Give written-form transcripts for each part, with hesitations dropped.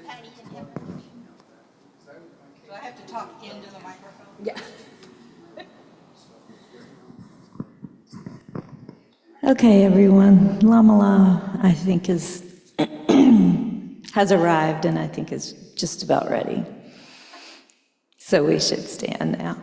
Patty and him. Do I have to talk into the microphone? Yeah. Okay, everyone. Lamala, I think, has arrived, and I think is just about ready. So we should stand now.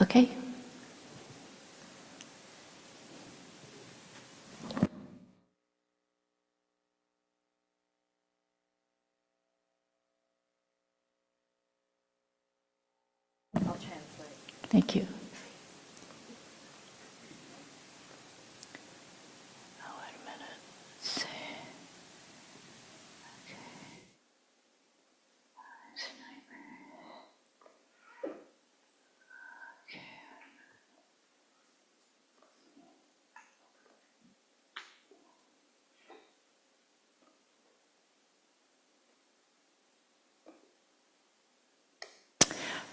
Okay. I'll translate. Thank you. Oh, wait a minute. Let's see.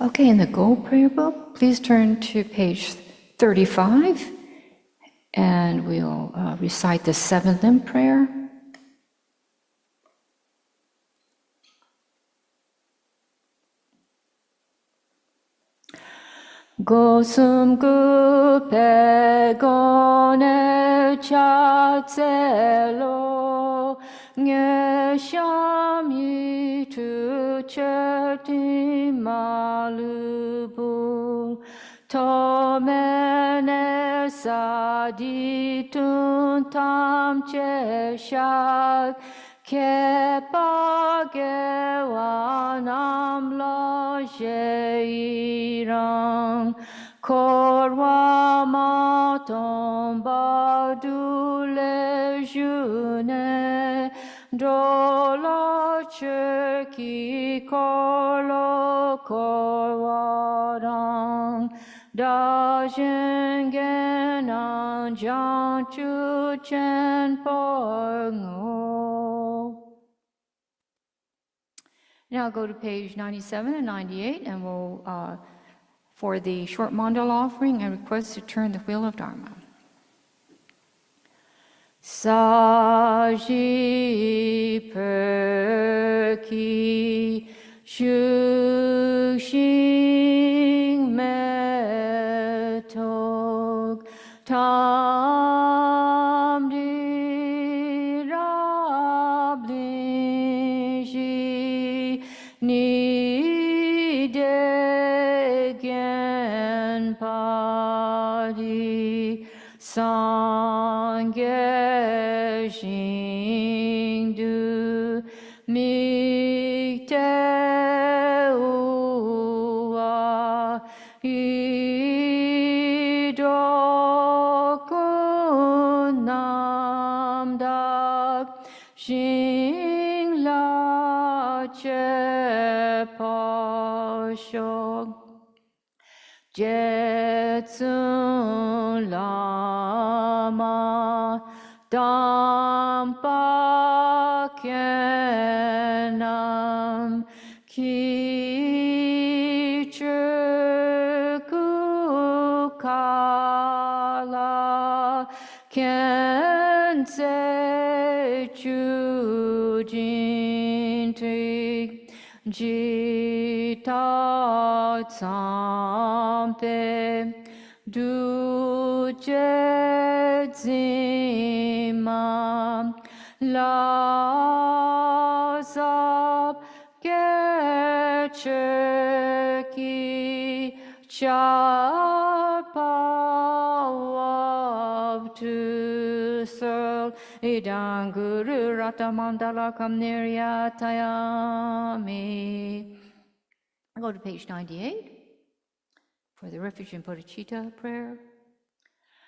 Okay, in the Gold Prayer Book, please turn to page 35, and we'll recite the 7th limb prayer. Gosum pegone chazelo nge shami tu certi malubu tomene saditun tam cheshak kepagewanam lo sheirang korwa matom badule june dolo cherki kolo korwarang da jingen an jan chu chen porngo. Now go to page 97 and 98, and we'll, for the short mandala offering, I request to turn the wheel of Dharma. Saji perki shushing metog tam di rabli ni degen padi sangye shingdu mikte uwa idokun namdak shingla che pashok jetsun lama dampa kenam ki Kense Chujinti Jita Tsampe Duje Zima Lazab Gecheki Chapalav to serve Idang Guru Ratamandala Kamnirya Tayami. Go to page 98 for the refuge in bodhicitta prayer.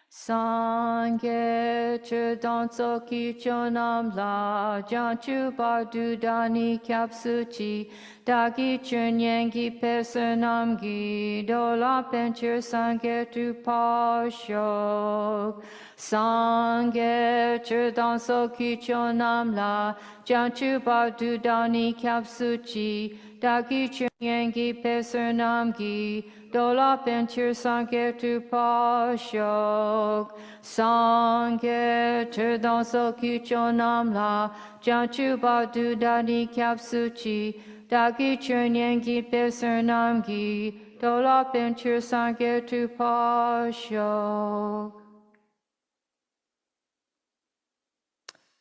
Sangye Chidanso Kichonam La Janchu Badu Dani Kyapsuchi Dagi Chunyangi Pesanamgi Dola Penchir Sangye Tu Pashok Sangye Chidanso Kichonam La Janchu Badu Dani Kyapsuchi Dagi Chunyangi Pesanamgi Dola Penchir Sangye Tu Pashok Sangye Chidanso Kichonam La Janchu Badu Dani Kyapsuchi Dagi Chunyangi Pesernamgi Dola Penchir Sangye Tu Pashok.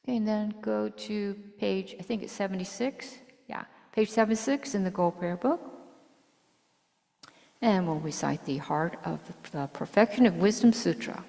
Okay, and then go to page, I think it's 76. Yeah, page 76 in the Gold Prayer Book. And we'll recite the Heart of the Perfection of Wisdom Sutra.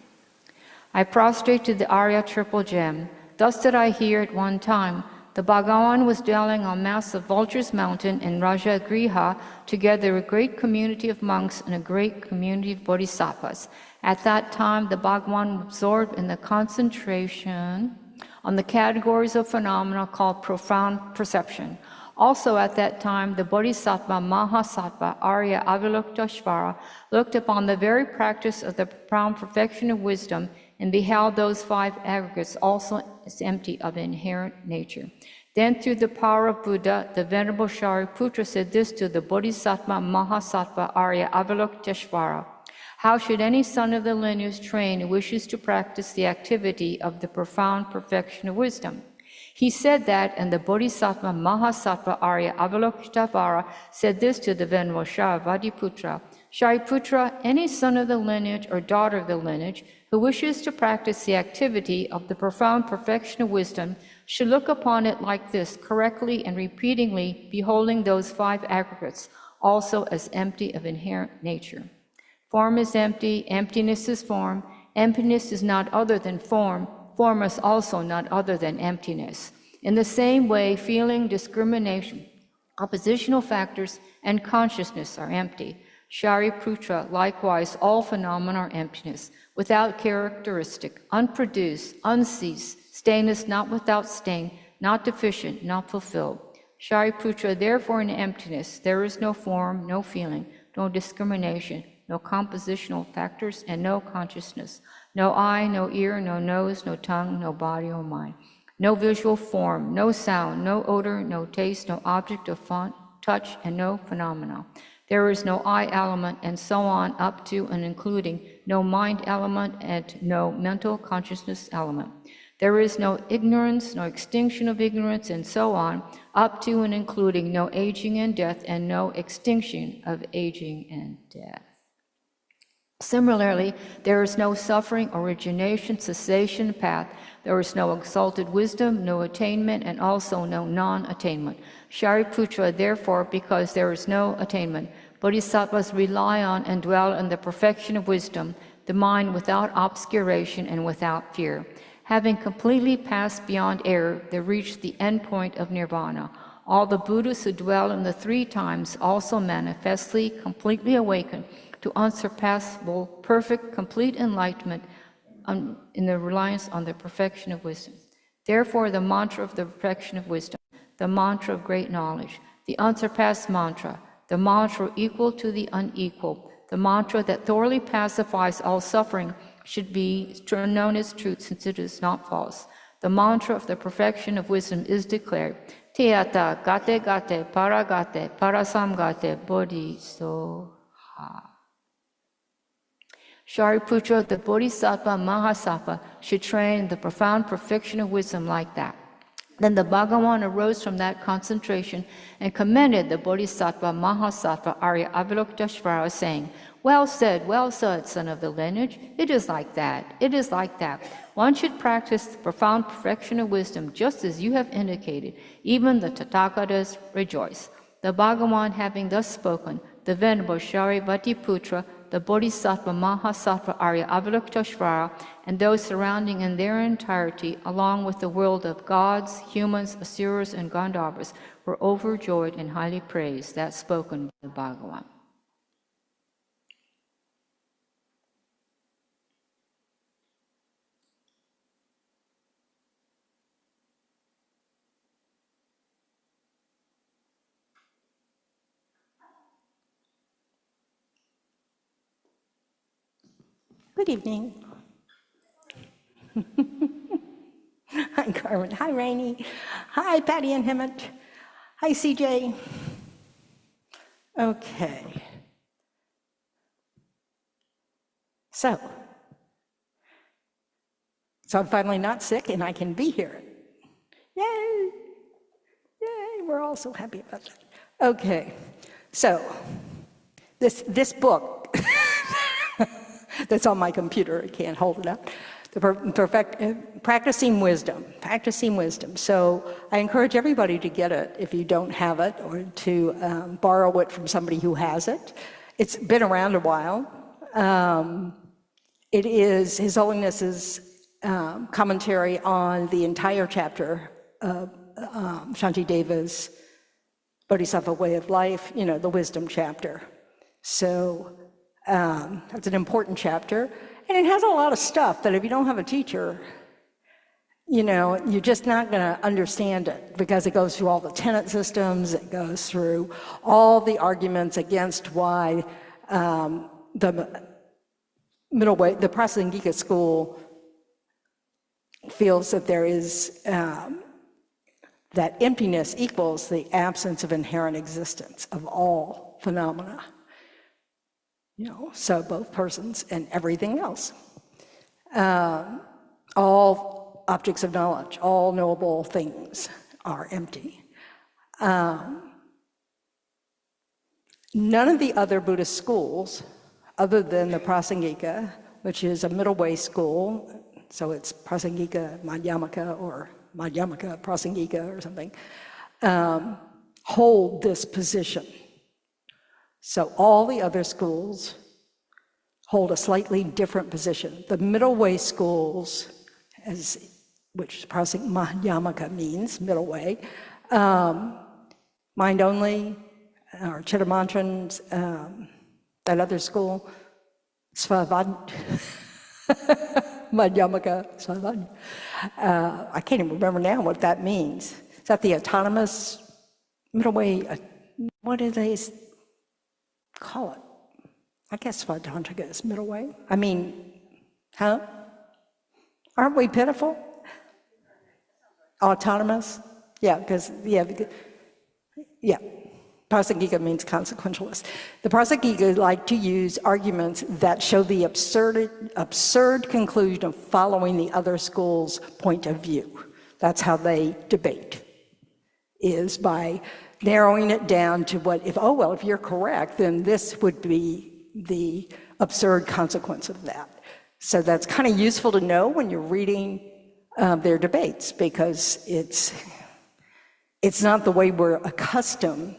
I prostrate to the Arya Triple Gem. Thus did I hear at one time. The Bhagavan was dwelling on massive Vulture's Mountain in Rajagriha, together with a great community of monks and a great community of bodhisattvas. At that time, the Bhagavan was absorbed in the concentration on the categories of phenomena called profound perception. Also at that time, the Bodhisattva Mahasattva Arya Avalokiteshvara looked upon the very practice of the profound perfection of wisdom and beheld those five aggregates also as empty of inherent nature. Then through the power of Buddha, the Venerable Shariputra said this to the Bodhisattva Mahasattva Arya Avalokiteshvara: how should any son of the lineage train who wishes to practice the activity of the profound perfection of wisdom? He said that, and the Bodhisattva Mahasattva Arya Avalokiteshvara said this to the Venerable Shariputra: Shariputra, any son of the lineage or daughter of the lineage who wishes to practice the activity of the profound perfection of wisdom should look upon it like this, correctly and repeatedly beholding those five aggregates, also as empty of inherent nature. Form is empty, emptiness is form, emptiness is not other than form, form is also not other than emptiness. In the same way, feeling, discrimination, oppositional factors, and consciousness are empty. Shariputra, likewise, all phenomena are emptiness, without characteristic, unproduced, unceased, stainless, not without stain, not deficient, not fulfilled. Shariputra, therefore in emptiness, there is no form, no feeling, no discrimination, no compositional factors, and no consciousness. No eye, no ear, no nose, no tongue, no body or mind. No visual form, no sound, no odor, no taste, no object of touch, and no phenomena. There is no I element, and so on, up to and including no mind element and no mental consciousness element. There is no ignorance, no extinction of ignorance, and so on, up to and including no aging and death, and no extinction of aging and death. Similarly, there is no suffering, origination, cessation, path. There is no exalted wisdom, no attainment, and also no non-attainment. Shariputra, therefore, because there is no attainment, bodhisattvas rely on and dwell in the perfection of wisdom, the mind without obscuration and without fear. Having completely passed beyond error, they reach the end point of nirvana. All the Buddhas who dwell in the three times also manifestly, completely awaken to unsurpassable, perfect, complete enlightenment in the reliance on the perfection of wisdom. Therefore, the mantra of the perfection of wisdom, the mantra of great knowledge, the unsurpassed mantra, the mantra equal to the unequal, the mantra that thoroughly pacifies all suffering should be known as truth, since it is not false. The mantra of the perfection of wisdom is declared: Teata gate gate paragate parasamgate bodhisoha. Shariputra, the Bodhisattva Mahasattva, should train in the profound perfection of wisdom like that. Then the Bhagavan arose from that concentration and commended the Bodhisattva Mahasattva Arya Avalokiteshvara, saying, well said, son of the lineage. It is like that. It is like that. One should practice the profound perfection of wisdom just as you have indicated. Even the Tathagatas rejoice. The Bhagavan having thus spoken, the Venerable Shariputra, the Bodhisattva Mahasattva Arya Avalokiteshvara, and those surrounding in their entirety, along with the world of gods, humans, asuras, and Gandharvas, were overjoyed and highly praised. That spoken by the Bhagavan. Good evening. Hi, Carmen. Hi, Rainey. Hi, Patty and Hemant. Hi, CJ. Okay. So I'm finally not sick and I can be here. Yay! Yay! We're all so happy about that. Okay. So this book that's on my computer, I can't hold it up. Practicing wisdom. So I encourage everybody to get it if you don't have it, or to borrow it from somebody who has it. It's been around a while. It is His Holiness's commentary on the entire chapter of Shantideva's Bodhisattva Way of Life, the wisdom chapter. So that's an important chapter, and it has a lot of stuff that if you don't have a teacher, you're just not going to understand it, because it goes through all the tenet systems, it goes through all the arguments against why the middle way, the Prasangika school feels that there is that emptiness equals the absence of inherent existence of all phenomena. So both persons and everything else. All objects of knowledge, all knowable things are empty. None of the other Buddhist schools, other than the Prasangika, which is a middle way school, so it's Prasangika Madhyamaka or Madhyamaka Prasangika or something, hold this position. So all the other schools hold a slightly different position. The middle way schools, which Madhyamaka means middle way, mind only, or Chittamantrans, that other school, Svavad, Madhyamaka, Svavad. I can't even remember now what that means. Is that the autonomous middle way? What do they call it? I guess Svadantrika is middle way. Aren't we pitiful? Autonomous? Yeah. Prasangika means consequentialist. The Prasangika like to use arguments that show the absurd conclusion of following the other school's point of view. That's how they debate, is by narrowing it down to if you're correct, then this would be the absurd consequence of that. So that's kind of useful to know when you're reading their debates, because it's not the way we're accustomed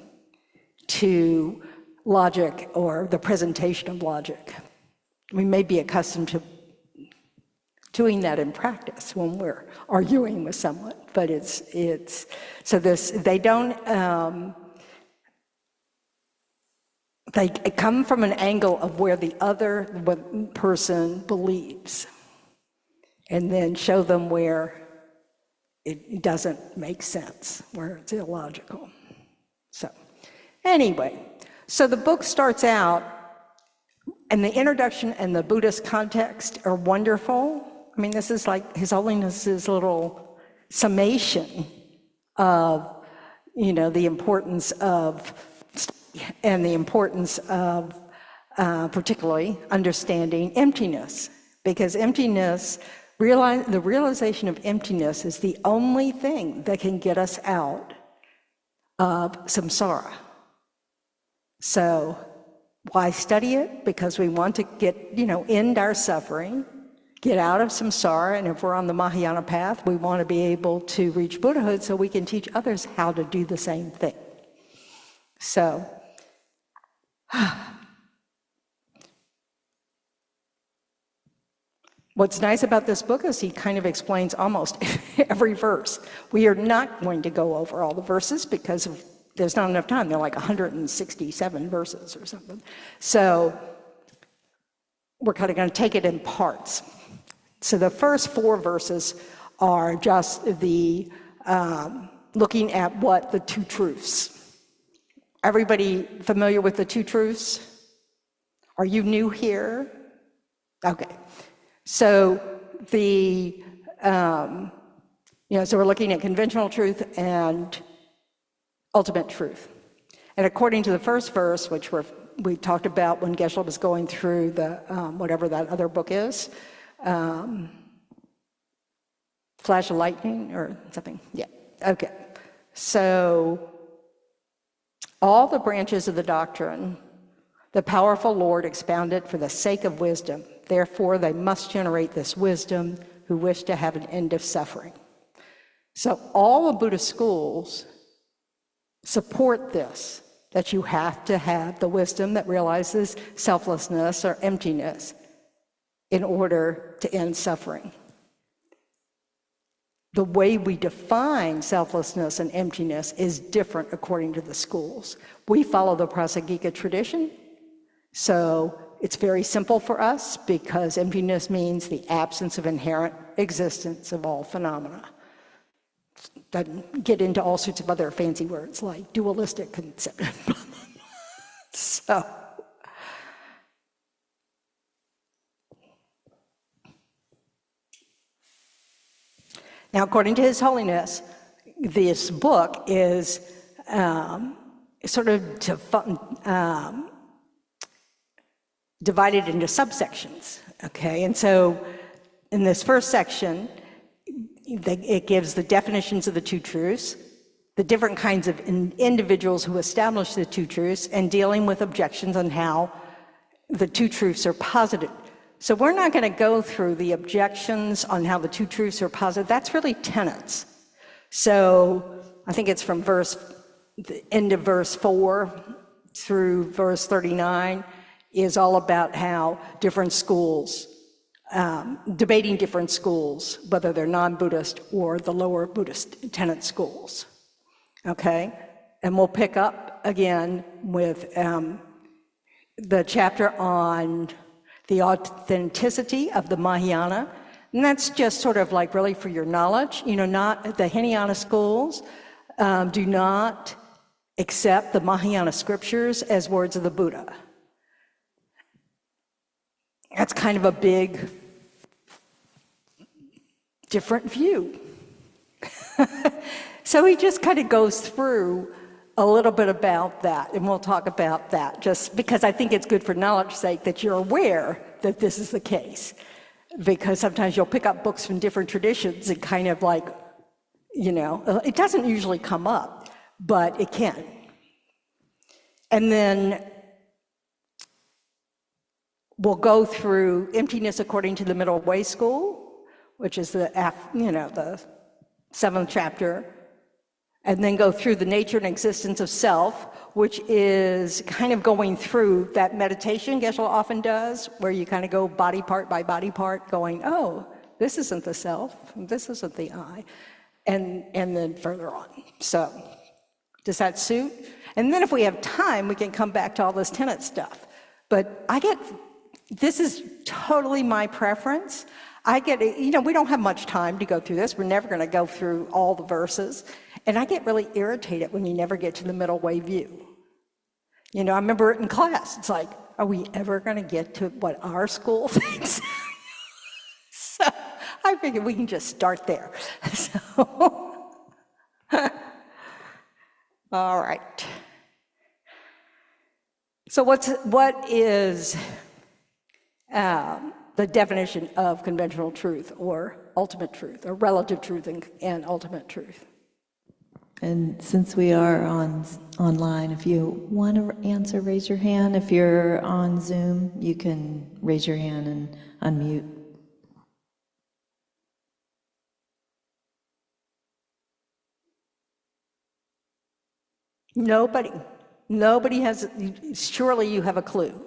to logic or the presentation of logic. We may be accustomed to doing that in practice when we're arguing with someone, but they don't, they come from an angle of where the other person believes, and then show them where it doesn't make sense, where it's illogical. So anyway, so the book starts out, and the introduction and the Buddhist context are wonderful. This is like His Holiness's little summation of, the importance of, and the importance of particularly understanding emptiness, because emptiness, the realization of emptiness is the only thing that can get us out of samsara. So why study it? Because we want to get, end our suffering, get out of samsara, and if we're on the Mahayana path, we want to be able to reach Buddhahood so we can teach others how to do the same thing. So, what's nice about this book is he kind of explains almost every verse. We are not going to go over all the verses because there's not enough time. They're like 167 verses or something. So we're kind of going to take it in parts. So the first 4 verses are just the looking at what the 2 truths. Everybody familiar with the 2 truths? Are you new here? Okay. So so we're looking at conventional truth and ultimate truth. And according to the first verse, which we talked about when Geshe was going through the whatever that other book is, Flash of Lightning or something. Yeah. Okay. So all the branches of the doctrine, the powerful Lord expounded for the sake of wisdom. Therefore, they must generate this wisdom who wish to have an end of suffering. So all the Buddhist schools support this, that you have to have the wisdom that realizes selflessness or emptiness in order to end suffering. The way we define selflessness and emptiness is different according to the schools. We follow the Prasangika tradition, so it's very simple for us because emptiness means the absence of inherent existence of all phenomena. Doesn't get into all sorts of other fancy words like dualistic concept. So, now according to His Holiness, this book is sort of divided into subsections, okay? And so in this first section, it gives the definitions of the 2 truths, the different kinds of individuals who establish the 2 truths, and dealing with objections on how the 2 truths are posited. So we're not going to go through the objections on how the 2 truths are posited. That's really tenets. So I think it's from the end of verse 4 through verse 39 is all about how different schools, debating different schools, whether they're non-Buddhist or the lower Buddhist tenet schools, okay? And we'll pick up again with the chapter on the authenticity of the Mahayana, and that's just sort of like really for your knowledge, not the Hinayana schools do not accept the Mahayana scriptures as words of the Buddha. That's kind of a big, different view. So he just kind of goes through a little bit about that, and we'll talk about that, just because I think it's good for knowledge's sake that you're aware that this is the case. Because sometimes you'll pick up books from different traditions and kind of like, it doesn't usually come up, but it can. And then we'll go through emptiness according to the Middle Way School, which is the 7th chapter, and then go through the nature and existence of self, which is kind of going through that meditation Geshe often does, where you kind of go body part by body part, going, oh, this isn't the self, this isn't the I, and then further on. So, does that suit? And then if we have time, we can come back to all this tenet stuff. But this is totally my preference. we don't have much time to go through this. We're never going to go through all the verses. And I get really irritated when you never get to the middle way view. I remember it in class. It's like, are we ever going to get to what our school thinks? So I figured we can just start there. So, all right. So what is the definition of conventional truth or ultimate truth or relative truth and ultimate truth? And since we are online, if you want to answer, raise your hand. If you're on Zoom, you can raise your hand and unmute. Nobody has, surely you have a clue.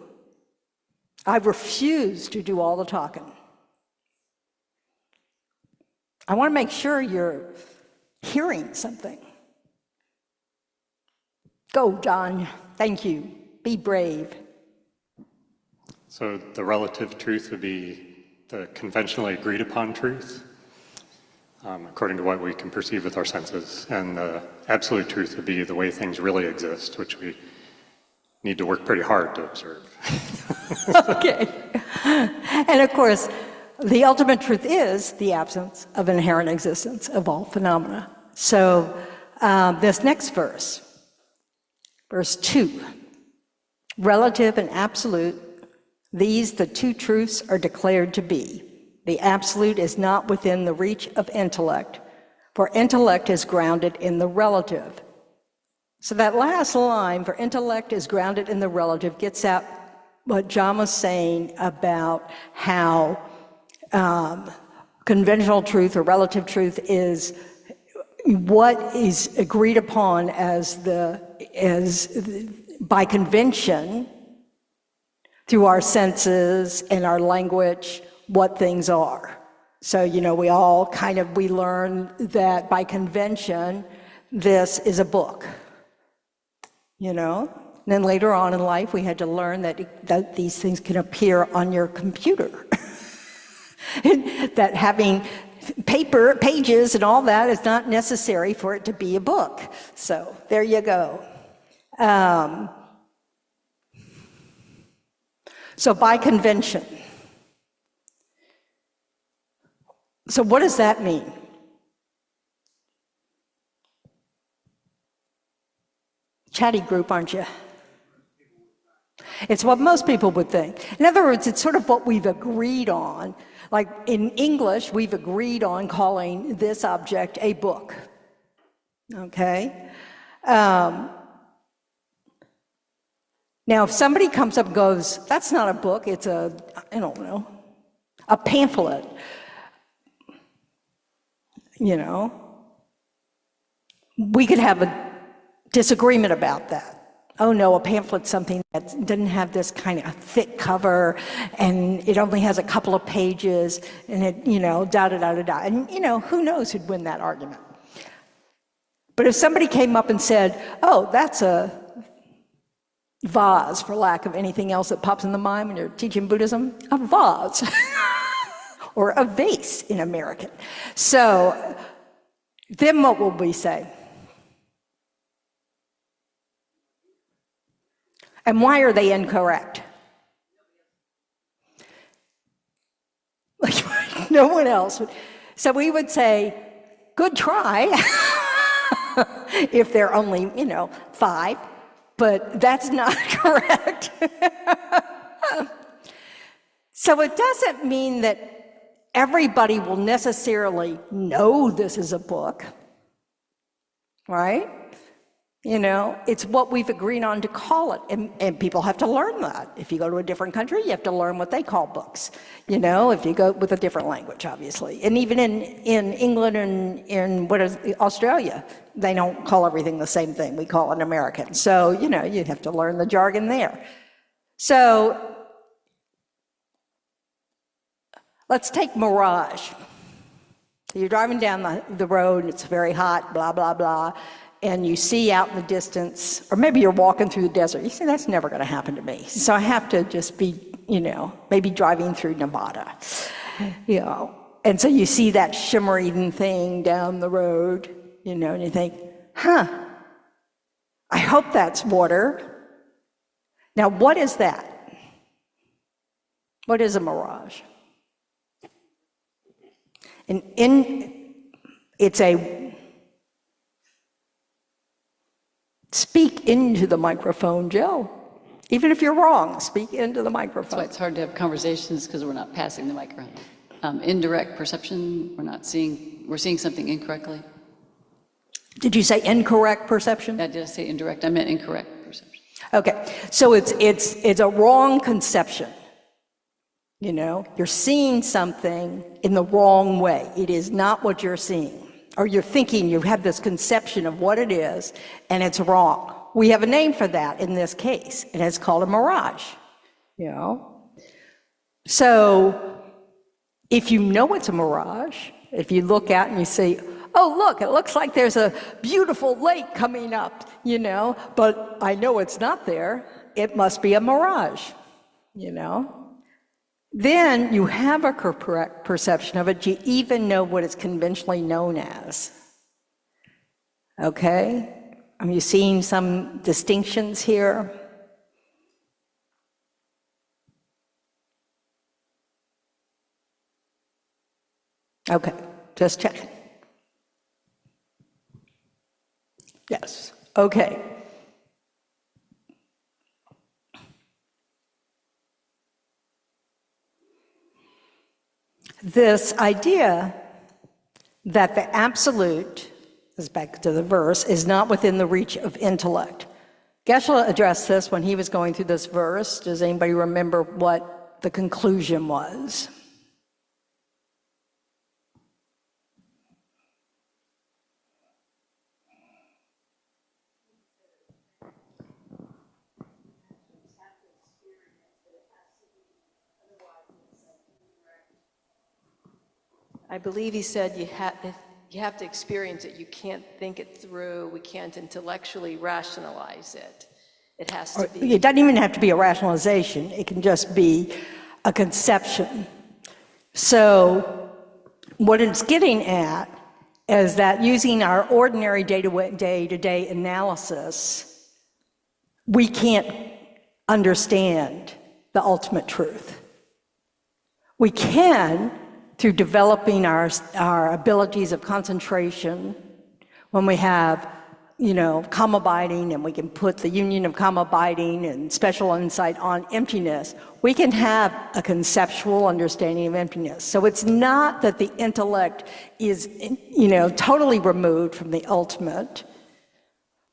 I refuse to do all the talking. I want to make sure you're hearing something. Go, John. Thank you. Be brave. So the relative truth would be the conventionally agreed upon truth, according to what we can perceive with our senses. And the absolute truth would be the way things really exist, which we need to work pretty hard to observe. Okay. And of course, the ultimate truth is the absence of inherent existence of all phenomena. So this next verse, verse 2, relative and absolute, these the two truths are declared to be. The absolute is not within the reach of intellect, for intellect is grounded in the relative. So that last line, for intellect is grounded in the relative, gets at what John was saying about how conventional truth or relative truth is what is agreed upon by convention through our senses and our language, what things are. So, we learn that by convention, this is a book, And then later on in life, we had to learn that these things can appear on your computer. That having paper, pages, and all that is not necessary for it to be a book. So there you go. So by convention. So what does that mean? Chatty group, aren't you? It's what most people would think. In other words, it's sort of what we've agreed on. Like in English, we've agreed on calling this object a book. Okay? Now, if somebody comes up and goes, that's not a book, it's a pamphlet. We could have a disagreement about that. Oh no, a pamphlet's something that doesn't have this kind of thick cover, and it only has a couple of pages, and it, da-da-da-da-da. And, who knows who'd win that argument. But if somebody came up and said, oh, that's a vase, for lack of anything else that pops in the mind when you're teaching Buddhism, a vase, or a vase in American. So then what will we say? And why are they incorrect? Like no one else would. So we would say, good try, if they're only, 5, but that's not correct. So it doesn't mean that everybody will necessarily know this is a book, right? It's what we've agreed on to call it, and people have to learn that. If you go to a different country, you have to learn what they call books, if you go with a different language, obviously. And even in England and in Australia, they don't call everything the same thing. We call it American. So, you have to learn the jargon there. So, let's take mirage. You're driving down the road, and it's very hot, blah, blah, blah, and you see out in the distance, or maybe you're walking through the desert, you say, that's never going to happen to me. So I have to just be, maybe driving through Nevada, And so you see that shimmering thing down the road, and you think, I hope that's water. Now, what is that? What is a mirage? And speak into the microphone, Joe. Even if you're wrong, speak into the That's why microphone. it's hard to have conversations because we're not passing the mic around. Indirect perception, we're seeing something incorrectly. Did you say incorrect perception? Did I say indirect? I meant incorrect perception. Okay, so it's a wrong conception. You know, you're seeing something in the wrong way. It is not what you're seeing. Or you're thinking, you have this conception of what it is, and it's wrong. We have a name for that in this case, and it's called a mirage, you know? So if you know it's a mirage, if you look out and you say, oh, look, it looks like there's a beautiful lake coming up, you know, but I know it's not there, it must be a mirage, you know? Then you have a correct perception of it, you even know what it's conventionally known as. Okay? Are you seeing some distinctions here? Okay, just checking. Yes, okay. This idea that the absolute, is back to the verse, is not within the reach of intellect. Geshe addressed this when he was going through this verse. Does anybody remember what the conclusion was? I believe he said you have to experience it. You can't think it through. We can't intellectually rationalize it. It has to be. It doesn't even have to be a rationalization. It can just be a conception. So what it's getting at is that using our ordinary day-to-day analysis, we can't understand the ultimate truth. We can, through developing our abilities of concentration, when we have, you know, calm abiding, and we can put the union of calm abiding and special insight on emptiness, we can have a conceptual understanding of emptiness. So it's not that the intellect is, you know, totally removed from the ultimate,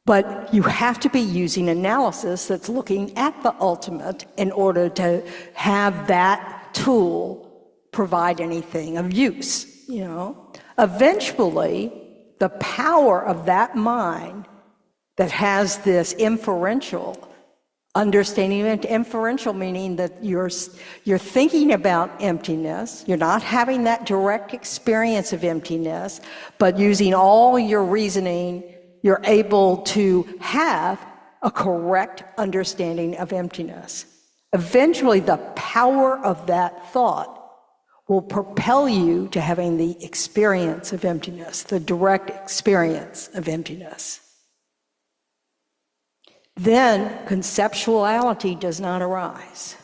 but you have to be using analysis that's looking at the ultimate in order to have that tool provide anything of use, you know. Eventually, the power of that mind that has this inferential understanding, inferential meaning that you're thinking about emptiness, you're not having that direct experience of emptiness, but using all your reasoning, you're able to have a correct understanding of emptiness. Eventually, the power of that thought will propel you to having the experience of emptiness, the direct experience of emptiness. Then conceptuality does not arise.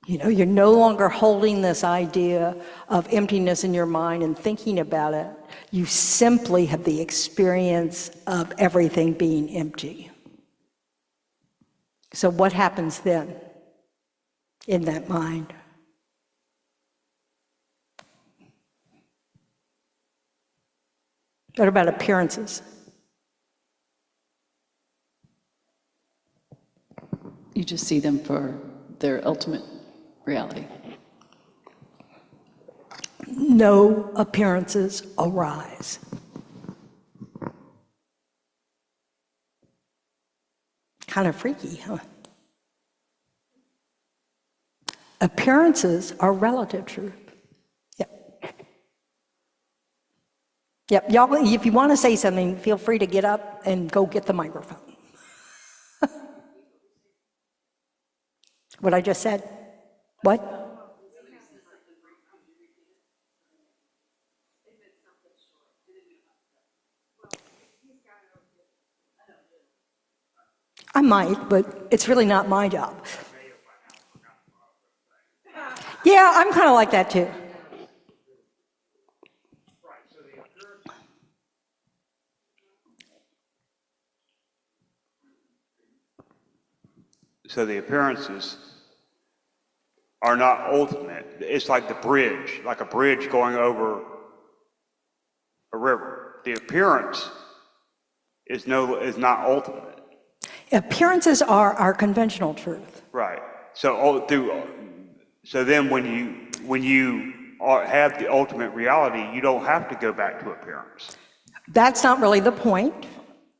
You know, you're no longer holding this idea of emptiness in your mind and thinking about it. You simply have the experience of everything being empty. So what happens then in that mind? What about appearances? You just see them for their ultimate reality. No appearances arise. Kind of freaky, huh? Appearances are relative truth. Yep, y'all, if you want to say something, feel free to get up and go get the microphone. What I just said? What? I might, but it's really not my job. Yeah, I'm kind of like that too. So the appearances are not ultimate. It's like the bridge, like a bridge going over a river. The appearance is not ultimate. Appearances are our conventional truth. Right. So then when you have the ultimate reality, you don't have to go back to appearance. That's not really the point,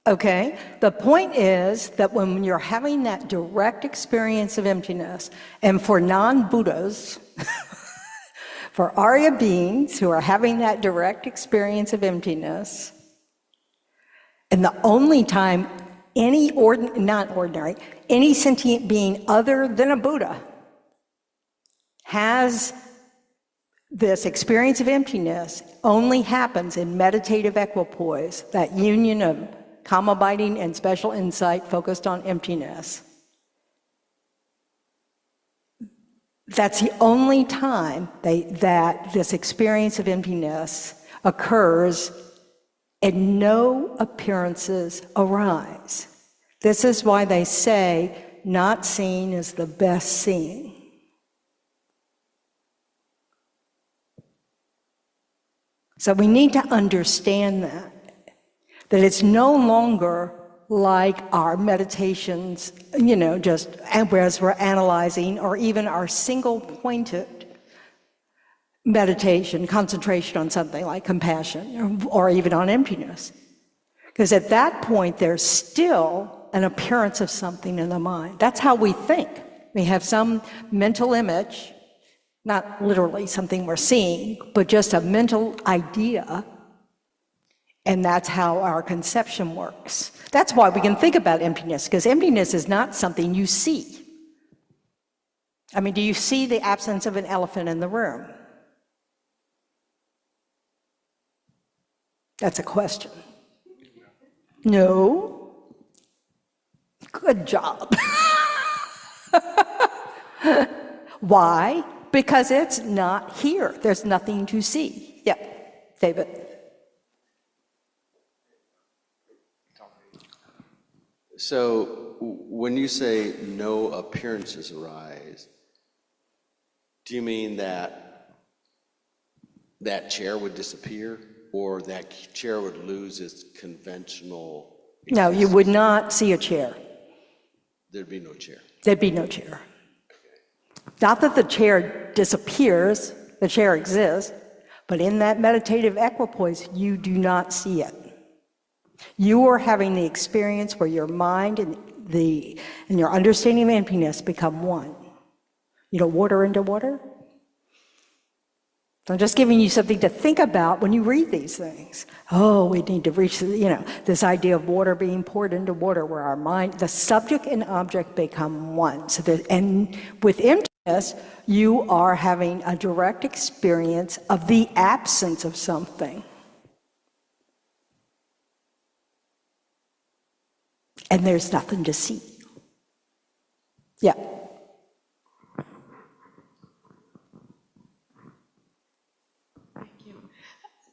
okay? The point is that when you're having that direct experience of emptiness, and for non-Buddhas, for Arya beings who are having that direct experience of emptiness, and the only time any any sentient being other than a Buddha has this experience of emptiness only happens in meditative equipoise, that union of calm abiding and special insight focused on emptiness. That's the only time that this experience of emptiness occurs and no appearances arise. This is why they say not seeing is the best seeing. So we need to understand that it's no longer like our meditations, just as we're analyzing, or even our single-pointed meditation, concentration on something like compassion, or even on emptiness. Because at that point, there's still an appearance of something in the mind. That's how we think. We have some mental image, not literally something we're seeing, but just a mental idea, and that's how our conception works. That's why we can think about emptiness, because emptiness is not something you see. I mean, do you see the absence of an elephant in the room? That's a question. No? Good job. Why? Because it's not here. There's nothing to see. Yeah, David. So when you say no appearances arise, do you mean that that chair would disappear, or that chair would lose its conventional existence? No, you would not see a chair. There'd be no chair. There'd be no chair. Not that the chair disappears, the chair exists, but in that meditative equipoise, you do not see it. You are having the experience where your mind and your understanding of emptiness become one. Water into water? So I'm just giving you something to think about when you read these things. Oh, we need to reach, this idea of water being poured into water, where our mind, the subject and object become one. And with emptiness, you are having a direct experience of the absence of something. And there's nothing to see. Yeah.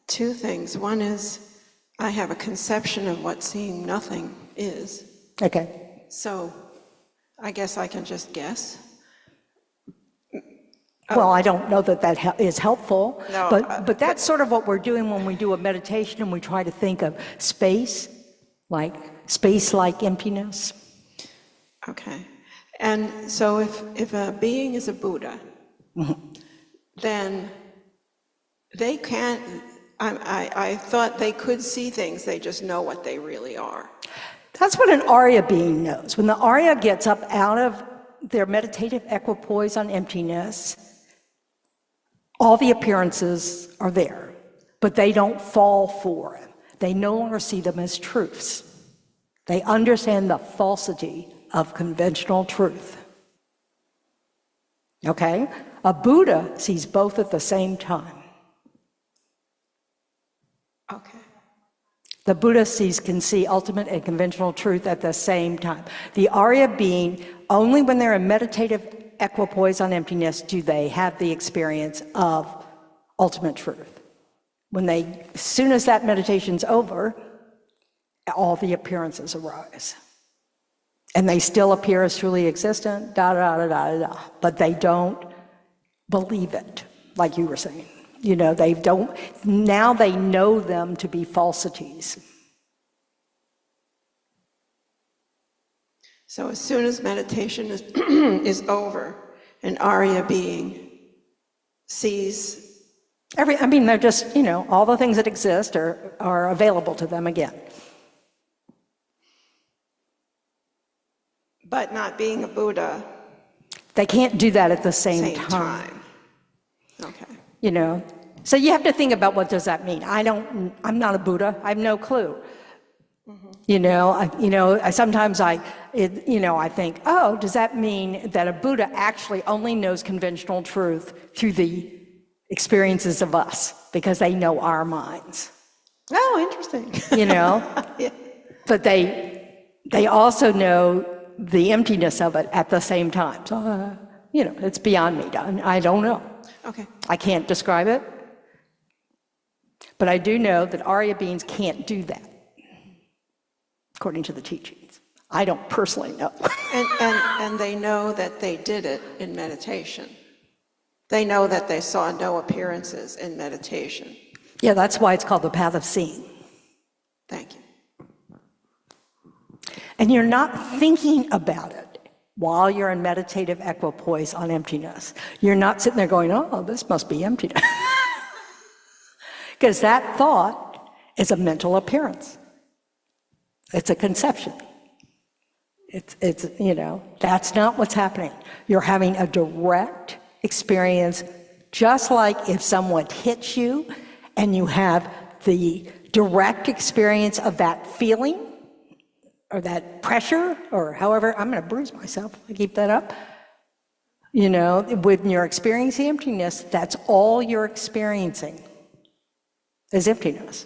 Two things. One is, I have a conception of what seeing nothing is. Okay. So I guess I can just guess. Well, I don't know that is helpful, No, but that's sort of what we're doing when we do a meditation and we try to think of space like emptiness. Okay. And so if a being is a Buddha, then they can't, I thought they could see things, they just know what they really are. That's what an Arya being knows. When the Arya gets up out of their meditative equipoise on emptiness, all the appearances are there, but they don't fall for it. They no longer see them as truths. They understand the falsity of conventional truth. Okay? A Buddha sees both at the same time. Okay. The Buddha can see ultimate and conventional truth at the same time. The Arya being, only when they're in meditative equipoise on emptiness do they have the experience of ultimate truth. As soon as that meditation's over, all the appearances arise. And they still appear as truly existent, da da da da da, but they don't believe it, like you were saying. You know, they don't, now they know them to be falsities. So as soon as meditation is, is over, an Arya being sees, I mean, they're just, you know, all the things that exist are available to them again. but not being a Buddha, They can't do that at the same same time. time. Okay. You know, so you have to think about what does that mean. I'm not a Buddha. I have no clue. You know, sometimes I think, oh, does that mean that a Buddha actually only knows conventional truth through the experiences of us because they know our minds? Oh, interesting. You know, Yeah. but they also know the emptiness of it at the same time. So, you know, it's beyond me. I don't know. Okay. I can't describe it. But I do know that Arya beings can't do that, according to the teachings. I don't personally know. And they know that they did it in meditation. They know that they saw no appearances in meditation. Yeah, that's why it's called the path of seeing. Thank you. And you're not thinking about it while you're in meditative equipoise on emptiness. You're not sitting there going, oh, this must be emptiness. Because that thought is a mental appearance. It's a conception. It's you know, that's not what's happening. You're having a direct experience, just like if someone hits you and you have the direct experience of that feeling or that pressure, or however, I'm going to bruise myself if I keep that up. You know, when you're experiencing emptiness, that's all you're experiencing is emptiness.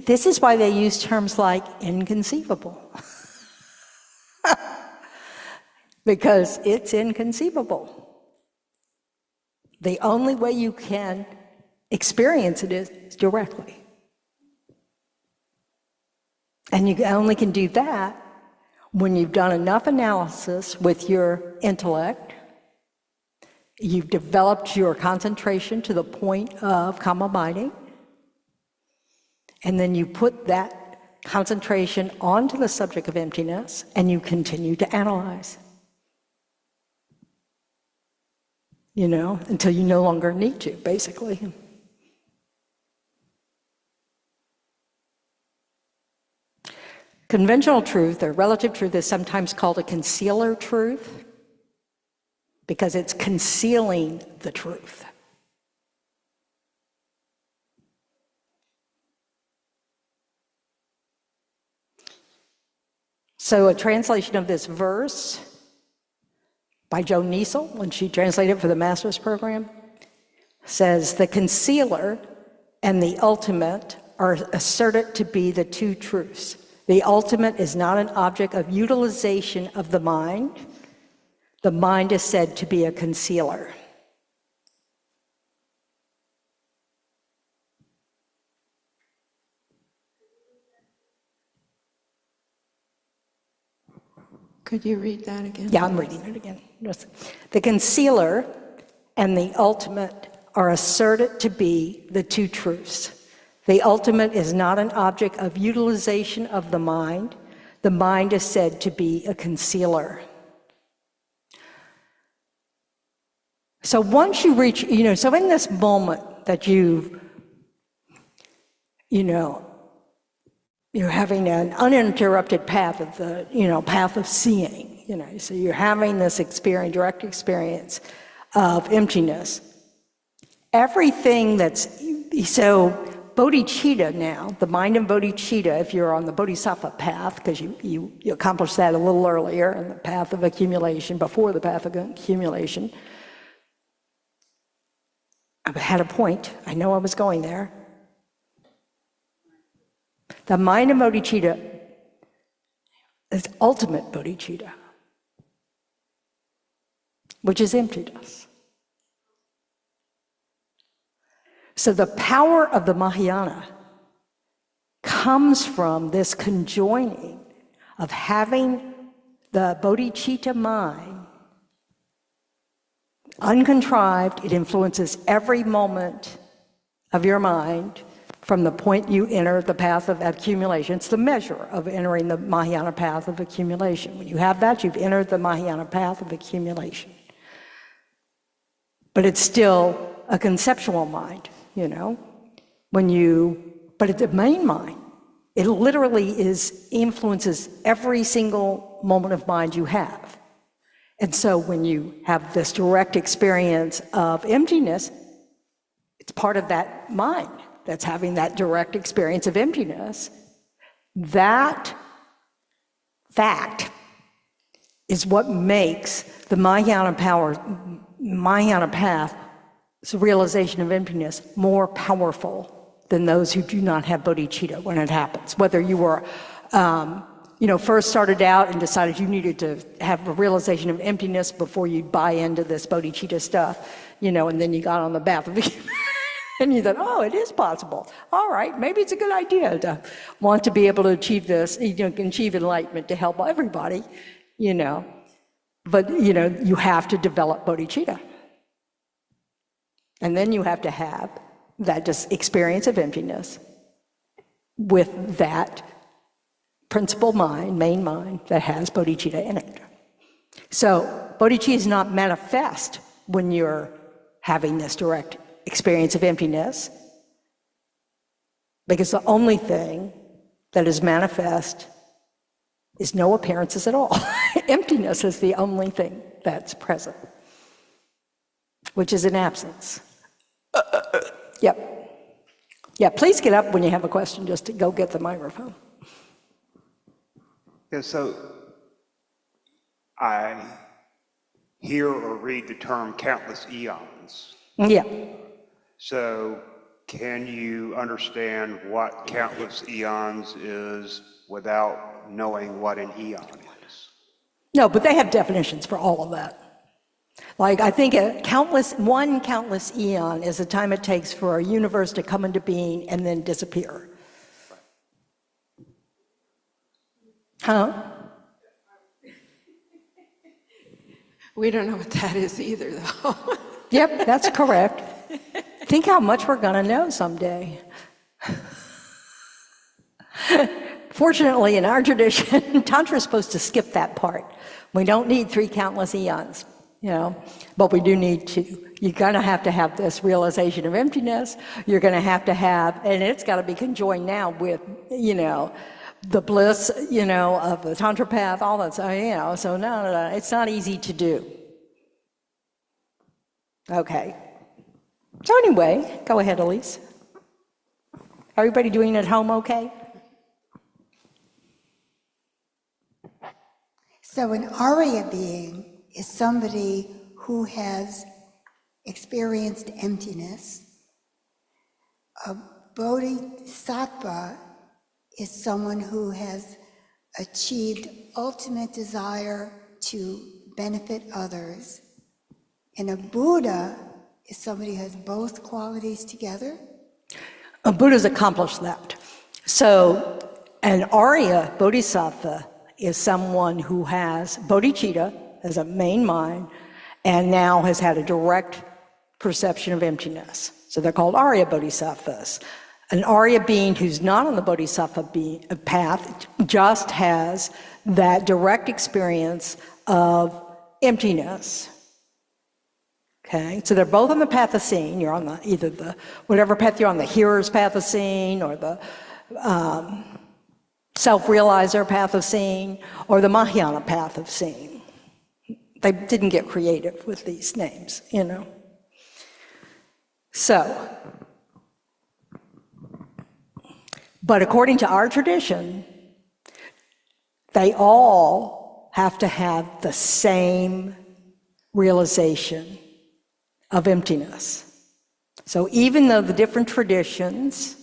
This is why they use terms like inconceivable. Because it's inconceivable. The only way you can experience it is directly. And you only can do that when you've done enough analysis with your intellect, you've developed your concentration to the point of calm abiding, and then you put that concentration onto the subject of emptiness, and you continue to analyze. You know, until you no longer need to, basically. Conventional truth, or relative truth, is sometimes called a concealer truth because it's concealing the truth. So a translation of this verse by Jo Niesel, when she translated it for the master's program, says, the concealer and the ultimate are asserted to be the two truths. The ultimate is not an object of utilization of the mind. The mind is said to be a concealer. Could you read that again? Yeah, I'm reading it again. The concealer and the ultimate are asserted to be the two truths. The ultimate is not an object of utilization of the mind. The mind is said to be a concealer. So once you reach, you know, so in this moment that you're having an uninterrupted path of the, path of seeing, so you're having this experience, direct experience of emptiness. Everything so bodhicitta now, the mind of bodhicitta, if you're on the bodhisattva path, because you accomplished that a little earlier in the path of accumulation, before the path of accumulation. I had a point, I know I was going there. The mind of bodhicitta is ultimate bodhicitta, which is emptiness. So the power of the Mahayana comes from this conjoining of having the bodhicitta mind uncontrived. It influences every moment of your mind from the point you enter the path of accumulation. It's the measure of entering the Mahayana path of accumulation. When you have that, you've entered the Mahayana path of accumulation. But it's still a conceptual mind, you know? But it's a main mind. It literally influences every single moment of mind you have. And so when you have this direct experience of emptiness, it's part of that mind that's having that direct experience of emptiness. That fact is what makes the Mahayana path's realization of emptiness more powerful than those who do not have bodhicitta when it happens. Whether you were, first started out and decided you needed to have a realization of emptiness before you buy into this bodhicitta stuff, and then you got on the path of and you thought, oh, it is possible. All right, maybe it's a good idea to want to be able to achieve this, achieve enlightenment to help everybody, But, you have to develop bodhicitta. And then you have to have that just experience of emptiness with that principal mind, main mind, that has bodhicitta in it. So bodhicitta is not manifest when you're having this direct experience of emptiness, because the only thing that is manifest is no appearances at all. Emptiness is the only thing that's present, which is an absence. Yep. Yeah, please get up when you have a question, just to go get the microphone. Yeah, so I hear or read the term countless eons. Yeah. So can you understand what countless eons is without knowing what an eon is? No, but they have definitions for all of that. Like, I think one countless eon is the time it takes for a universe to come into being and then disappear. Huh? We don't know what that is either, though. Yep, that's correct. Think how much we're going to know someday. Fortunately, in our tradition, Tantra is supposed to skip that part. We don't need 3 countless eons, but we do need to. You're going to have this realization of emptiness. You're going to have, and it's got to be conjoined now with, the bliss, of the Tantra path, all that, so no, it's not easy to do. Okay. So anyway, go ahead, Elise. Everybody doing it at home okay? So an Arya being is somebody who has experienced emptiness. A bodhisattva is someone who has achieved ultimate desire to benefit others. And a Buddha is somebody who has both qualities together. A Buddha's accomplished that. So an Arya bodhisattva is someone who has bodhicitta as a main mind and now has had a direct perception of emptiness. So they're called Arya bodhisattvas. An Arya being who's not on the bodhisattva path just has that direct experience of emptiness. Okay, so they're both on the path of seeing. You're on either the whatever path you're on, the hearer's path of seeing, or the self-realizer path of seeing, or the Mahayana path of seeing. They didn't get creative with these names, So, but according to our tradition, they all have to have the same realization of emptiness. So even though the different traditions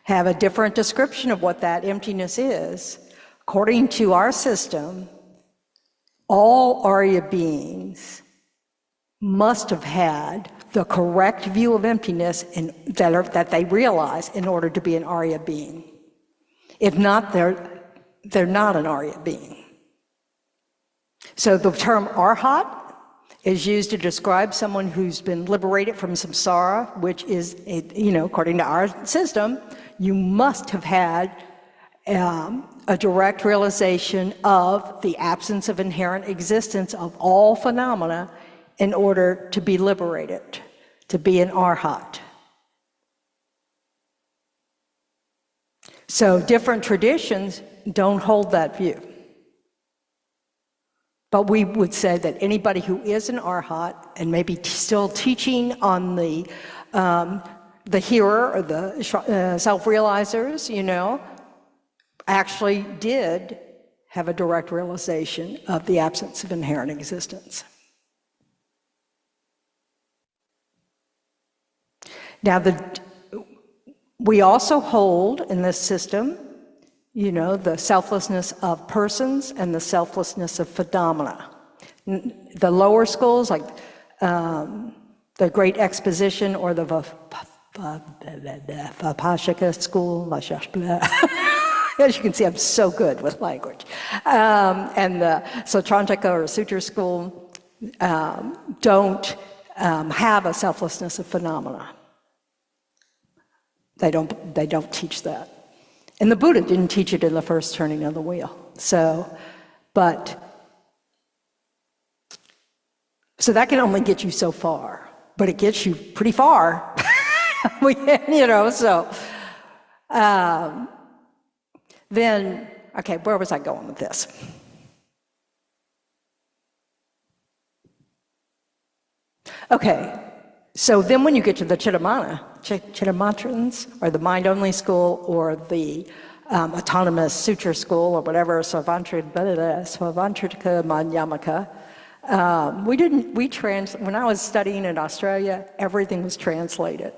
have a different description of what that emptiness is, according to our system, all Arya beings must have had the correct view of emptiness that they realize in order to be an Arya being. If not, they're not an Arya being. So the term arhat is used to describe someone who's been liberated from samsara, which is, according to our system, you must have had a direct realization of the absence of inherent existence of all phenomena in order to be liberated, to be an arhat. So different traditions don't hold that view. But we would say that anybody who is an arhat and maybe still teaching on the hearer or the self-realizers, actually did have a direct realization of the absence of inherent existence. Now, we also hold in this system, the selflessness of persons and the selflessness of phenomena. The lower schools, like the Great Exposition or the Vipashika school, as you can see, I'm so good with language. And the Sautrantika or Sutra school don't have a selflessness of phenomena. They don't teach that. And the Buddha didn't teach it in the first turning of the wheel. So that can only get you so far, but it gets you pretty far. Then, okay, where was I going with this? Okay, so then when you get to the Chittamatrans, or the mind-only school, or the autonomous sutra school, or whatever, Svavantrika Madhyamaka, when I was studying in Australia, everything was translated.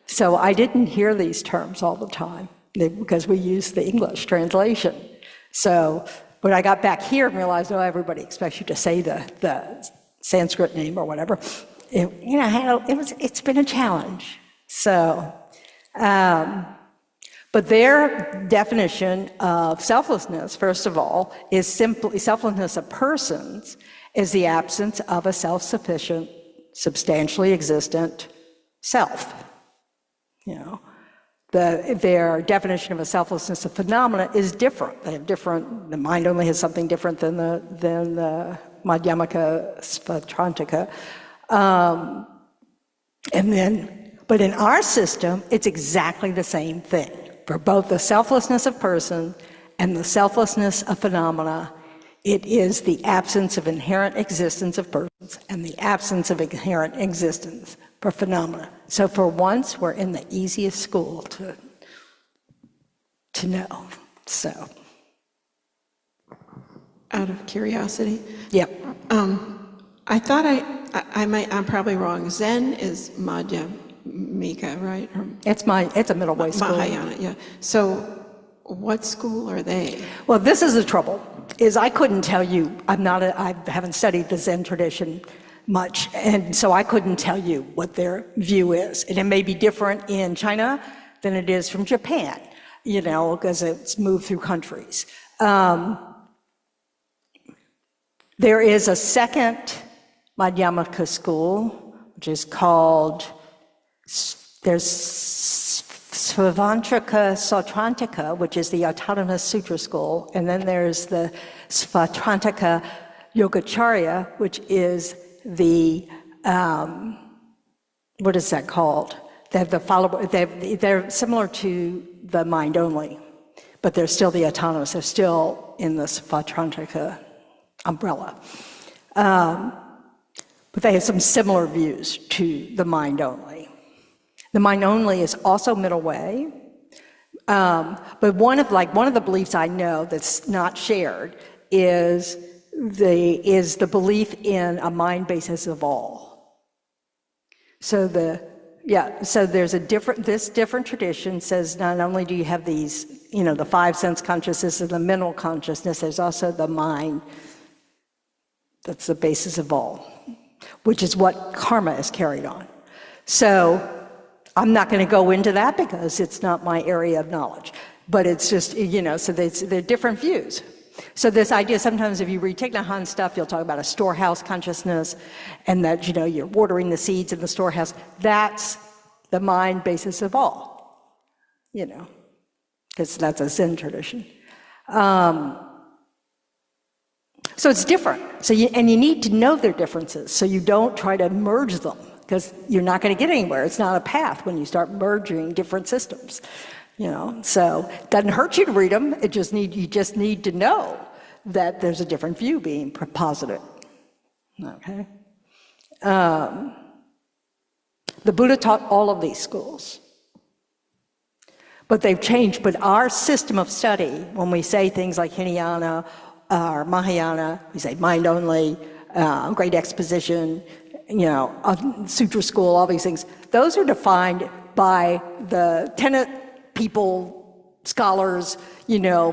So I didn't hear these terms all the time, because we used the English translation. So when I got back here and realized, everybody expects you to say the Sanskrit name or whatever, it's been a challenge. So, but their definition of selflessness, first of all, is simply selflessness of persons is the absence of a self-sufficient, substantially existent self. Their definition of a selflessness of phenomena is different. They have different. The mind only has something different than the Madhyamaka Svatrantika. But in our system, it's exactly the same thing. For both the selflessness of person and the selflessness of phenomena, it is the absence of inherent existence of persons and the absence of inherent existence for phenomena. So for once, we're in the easiest school to know. So, Out of curiosity. Yep. I thought I'm probably wrong. Zen is Madhyamika, right? Or It's a middle way school. Mahayana, yeah. So what school are they? Well, this is the trouble, is I couldn't tell you, I haven't studied the Zen tradition much, and so I couldn't tell you what their view is. And it may be different in China than it is from Japan, because it's moved through countries. There is a second Madhyamaka school, which is called, there's Svavantrika Sautrantika, which is the autonomous sutra school, and then there's the Svatrantika Yogacharya, which is the, what is that called? They're similar to the mind only, but they're still the autonomous, they're still in the Svatrantika umbrella. But they have some similar views to the mind only. The mind only is also middle way, but one of the beliefs I know that's not shared is the belief in a mind basis of all. So there's this different tradition says not only do you have these, the five sense consciousness and the mental consciousness, there's also the mind that's the basis of all, which is what karma is carried on. So I'm not going to go into that because it's not my area of knowledge. But it's just, so they're different views. So this idea, sometimes if you read Thich Nhat Hanh's stuff, you'll talk about a storehouse consciousness, and that, you're watering the seeds in the storehouse. That's the mind basis of all, because that's a Zen tradition. So it's different. And you need to know their differences, so you don't try to merge them, because you're not going to get anywhere. It's not a path when you start merging different systems. So it doesn't hurt you to read them. You just need to know that there's a different view being posited. Okay. The Buddha taught all of these schools, but they've changed. But our system of study, when we say things like Hinayana or Mahayana, we say mind only, great exposition, sutra school, all these things. Those are defined by the tenet people, scholars,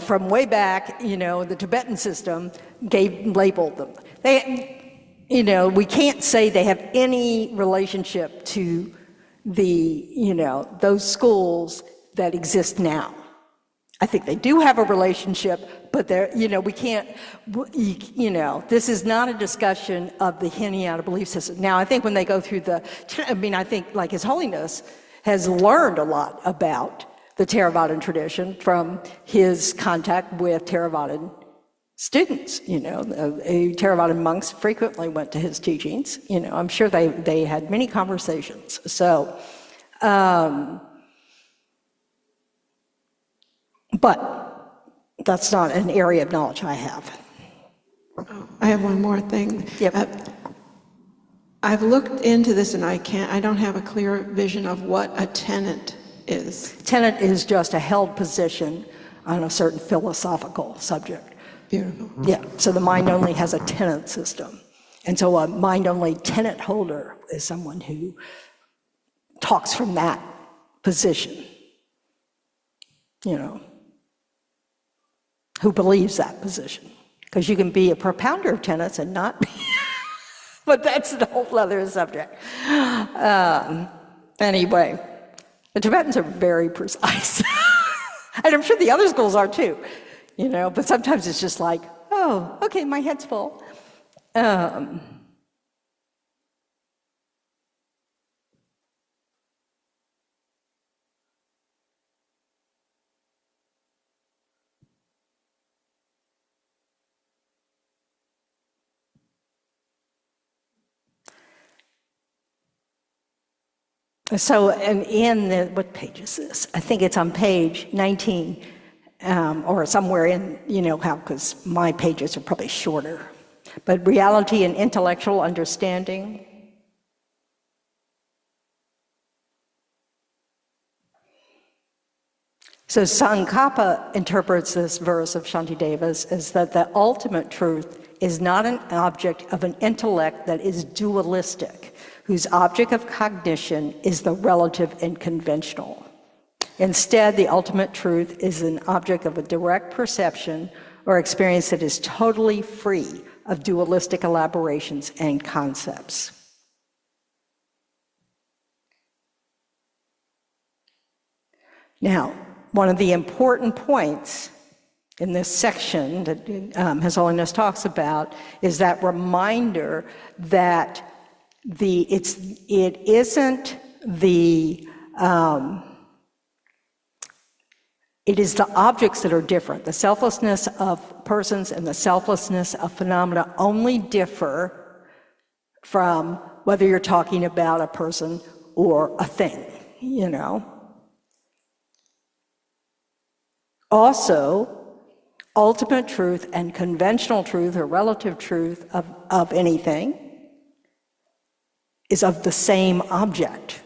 from way back, the Tibetan system labeled them. We can't say they have any relationship to those schools that exist now. I think they do have a relationship, but we can't, this is not a discussion of the Hinayana belief system. Now, I think when they go through I think like His Holiness has learned a lot about the Theravadan tradition from his contact with Theravadan students. Theravadan monks frequently went to his teachings. I'm sure they had many conversations. So, but that's not an area of knowledge I have. I have one more thing. Yep. I've looked into this and I don't have a clear vision of what a tenet is. Tenet is just a held position on a certain philosophical subject. Beautiful. Yeah, so the mind only has a tenet system. And so a mind only tenet holder is someone who talks from that position, who believes that position. Because you can be a propounder of tenets and not be, but that's a whole other subject. Anyway, the Tibetans are very precise. And I'm sure the other schools are too, but sometimes it's just like, oh, okay, my head's full. So, and what page is this? I think it's on page 19, or somewhere in, because my pages are probably shorter. But reality and intellectual understanding. So Tsongkhapa interprets this verse of Shantideva's as that the ultimate truth is not an object of an intellect that is dualistic, whose object of cognition is the relative and conventional. Instead, the ultimate truth is an object of a direct perception or experience that is totally free of dualistic elaborations and concepts. Now, one of the important points in this section that His Holiness talks about is that reminder that it is the objects that are different. The selflessness of persons and the selflessness of phenomena only differ from whether you're talking about a person or a thing, Also, ultimate truth and conventional truth or relative truth of anything is of the same object.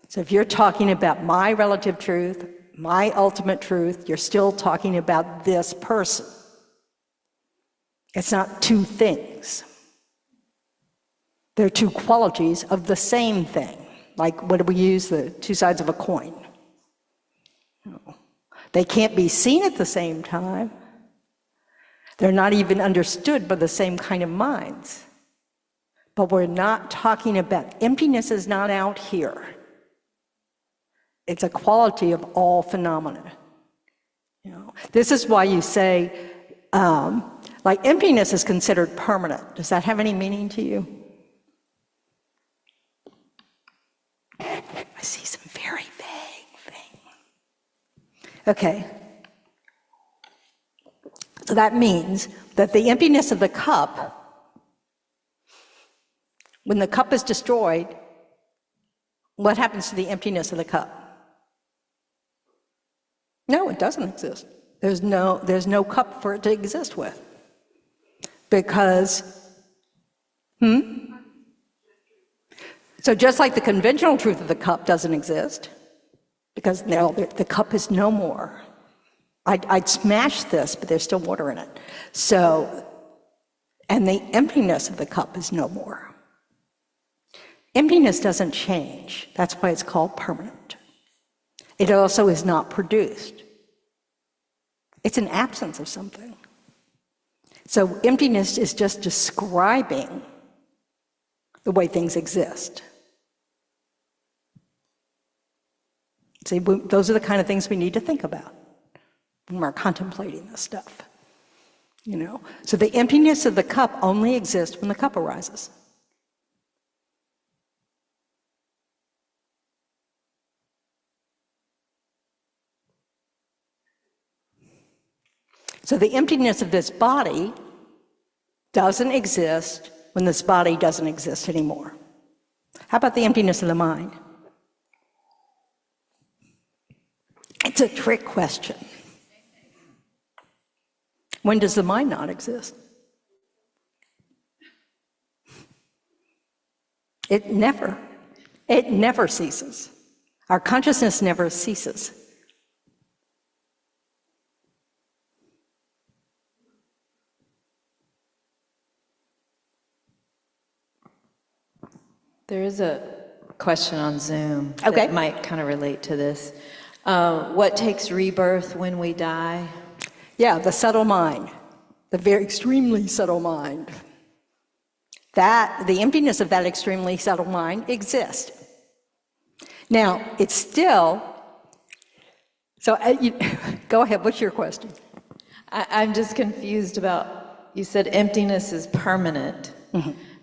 So if you're talking about my relative truth, my ultimate truth, you're still talking about this person. It's not two things. They're two qualities of the same thing. Like, what do we use? The two sides of a coin. They can't be seen at the same time. They're not even understood by the same kind of minds. But we're not talking about, emptiness is not out here. It's a quality of all phenomena. You know, this is why you say, like emptiness is considered permanent. Does that have any meaning to you? I see some very vague thing. Okay. So that means that the emptiness of the cup, when the cup is destroyed, what happens to the emptiness of the cup? No, it doesn't exist. There's no cup for it to exist with. Because, So just like the conventional truth of the cup doesn't exist, because now the cup is no more. I'd smash this, but there's still water in it. So, and the emptiness of the cup is no more. Emptiness doesn't change. That's why it's called permanent. It also is not produced. It's an absence of something. So emptiness is just describing the way things exist. See, those are the kind of things we need to think about when we're contemplating this stuff. You know, so the emptiness of the cup only exists when the cup arises. So the emptiness of this body doesn't exist when this body doesn't exist anymore. How about the emptiness of the mind? It's a trick question. When does the mind not exist? It never ceases. Our consciousness never ceases. There is a question on Zoom Okay. that might kind of relate to this. What takes rebirth when we die? Yeah, the subtle mind, the very extremely subtle mind. The emptiness of that extremely subtle mind exists. Now, it's still, so go ahead, what's your question? I'm just confused about, you said emptiness is permanent,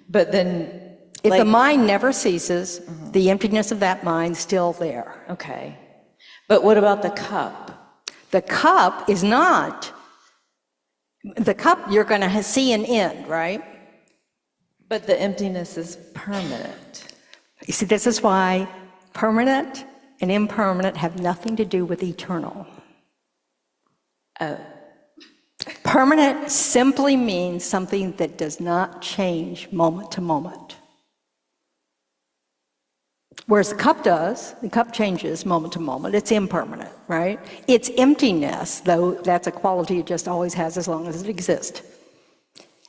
but then... If the mind never ceases, the emptiness of that mind's still there. Okay. But what about the cup? The cup is not, the cup you're going to see an end, right? But the emptiness is permanent. You see, this is why permanent and impermanent have nothing to do with eternal. Permanent simply means something that does not change moment to moment. Whereas the cup does, the cup changes moment to moment. It's impermanent, right? It's emptiness, though, that's a quality it just always has as long as it exists.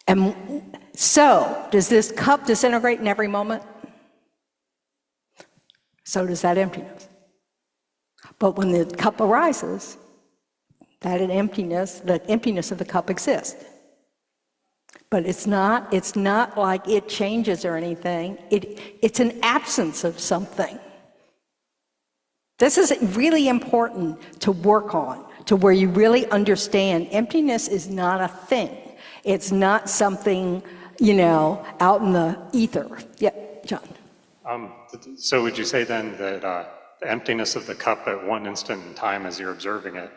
And so, does this cup disintegrate in every moment? So does that emptiness. But when the cup arises, that emptiness of the cup exists. But it's not like it changes or anything. It's an absence of something. This is really important to work on, to where you really understand emptiness is not a thing. It's not something, out in the ether. Yeah, John. So would you say then that the emptiness of the cup at one instant in time as you're observing it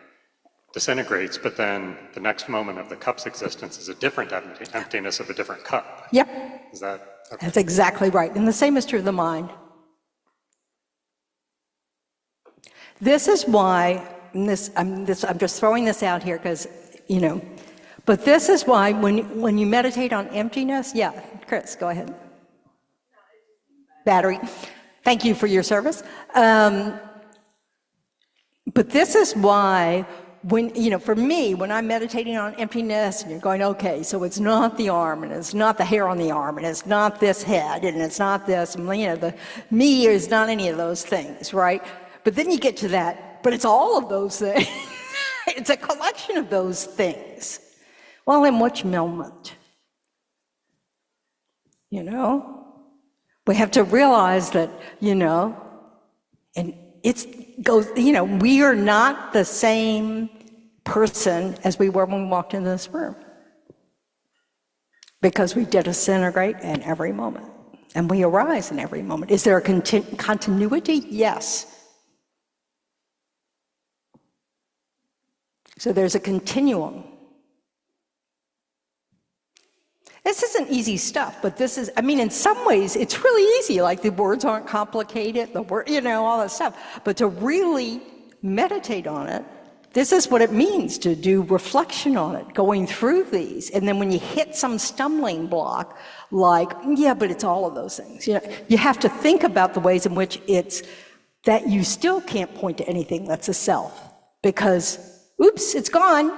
disintegrates, but then the next moment of the cup's existence is a different emptiness of a different cup? Yep. Is that? Okay. That's exactly right. And the same is true of the mind. This is why, I'm just throwing this out here because, but this is why when you meditate on emptiness, yeah, Chris, go ahead. Battery. Thank you for your service. But this is why for me, when I'm meditating on emptiness, and you're going, okay, so it's not the arm, and it's not the hair on the arm, and it's not this head, and it's not this, and the me is not any of those things, right? But then you get to that, but it's all of those things. It's a collection of those things. Well, in which moment? We have to realize that, and we are not the same person as we were when we walked into this room. Because we disintegrate in every moment, and we arise in every moment. Is there a continuity? Yes. So there's a continuum. This isn't easy stuff, but this is, I mean, in some ways, it's really easy. Like the words aren't complicated, the word, you know, all that stuff. But to really meditate on it, this is what it means to do reflection on it, going through these. And then when you hit some stumbling block, like, yeah, but it's all of those things. You know, you have to think about the ways in which it's that you still can't point to anything that's a self because, oops, it's gone.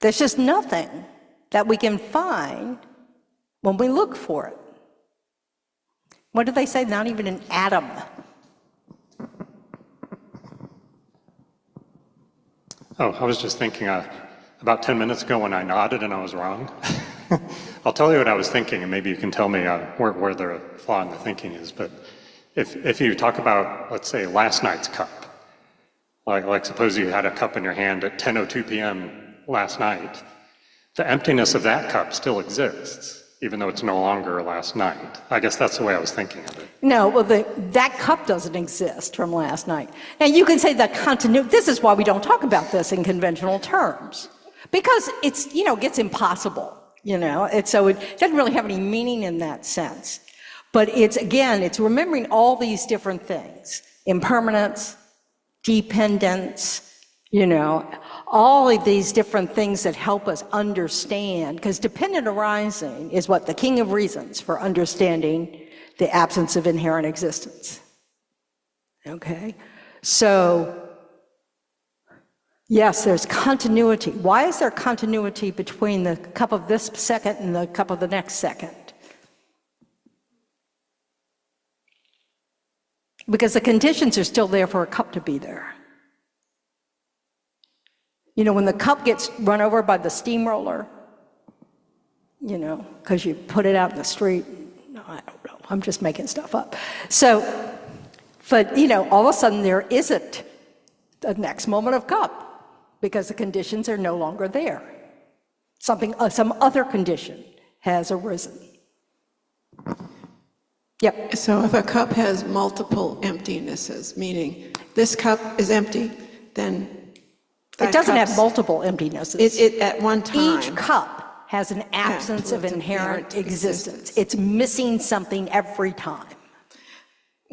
There's just nothing that we can find when we look for it. What do they say? Not even an atom. Oh, I was just thinking about 10 minutes ago when I nodded and I was wrong. I'll tell you what I was thinking, and maybe you can tell me where the flaw in the thinking is. But if you talk about, let's say, last night's cup, like suppose you had a cup in your hand at 10:02 p.m. last night, the emptiness of that cup still exists, even though it's no longer last night. I guess that's the way I was thinking of it. No, well, that cup doesn't exist from last night. Now, you can say that continuity, this is why we don't talk about this in conventional terms, because it's, you know, it gets impossible, you know, so it doesn't really have any meaning in that sense. But it's, again, it's remembering all these different things, impermanence, dependence, you know, all of these different things that help us understand, because dependent arising is what the king of reasons for understanding the absence of inherent existence. Okay? So, yes, there's continuity. Why is there continuity between the cup of this second and the cup of the next second? Because the conditions are still there for a cup to be there. You know, when the cup gets run over by the steamroller, you know, because you put it out in the street, no, I don't know, I'm just making stuff up. So, but, you know, all of a sudden there isn't the next moment of cup because the conditions are no longer there. Some other condition has arisen. Yep. So if a cup has multiple emptinesses, meaning this cup is empty, then It doesn't have multiple emptinesses. It at one time. Each cup has an absence of inherent existence. It's missing something every time.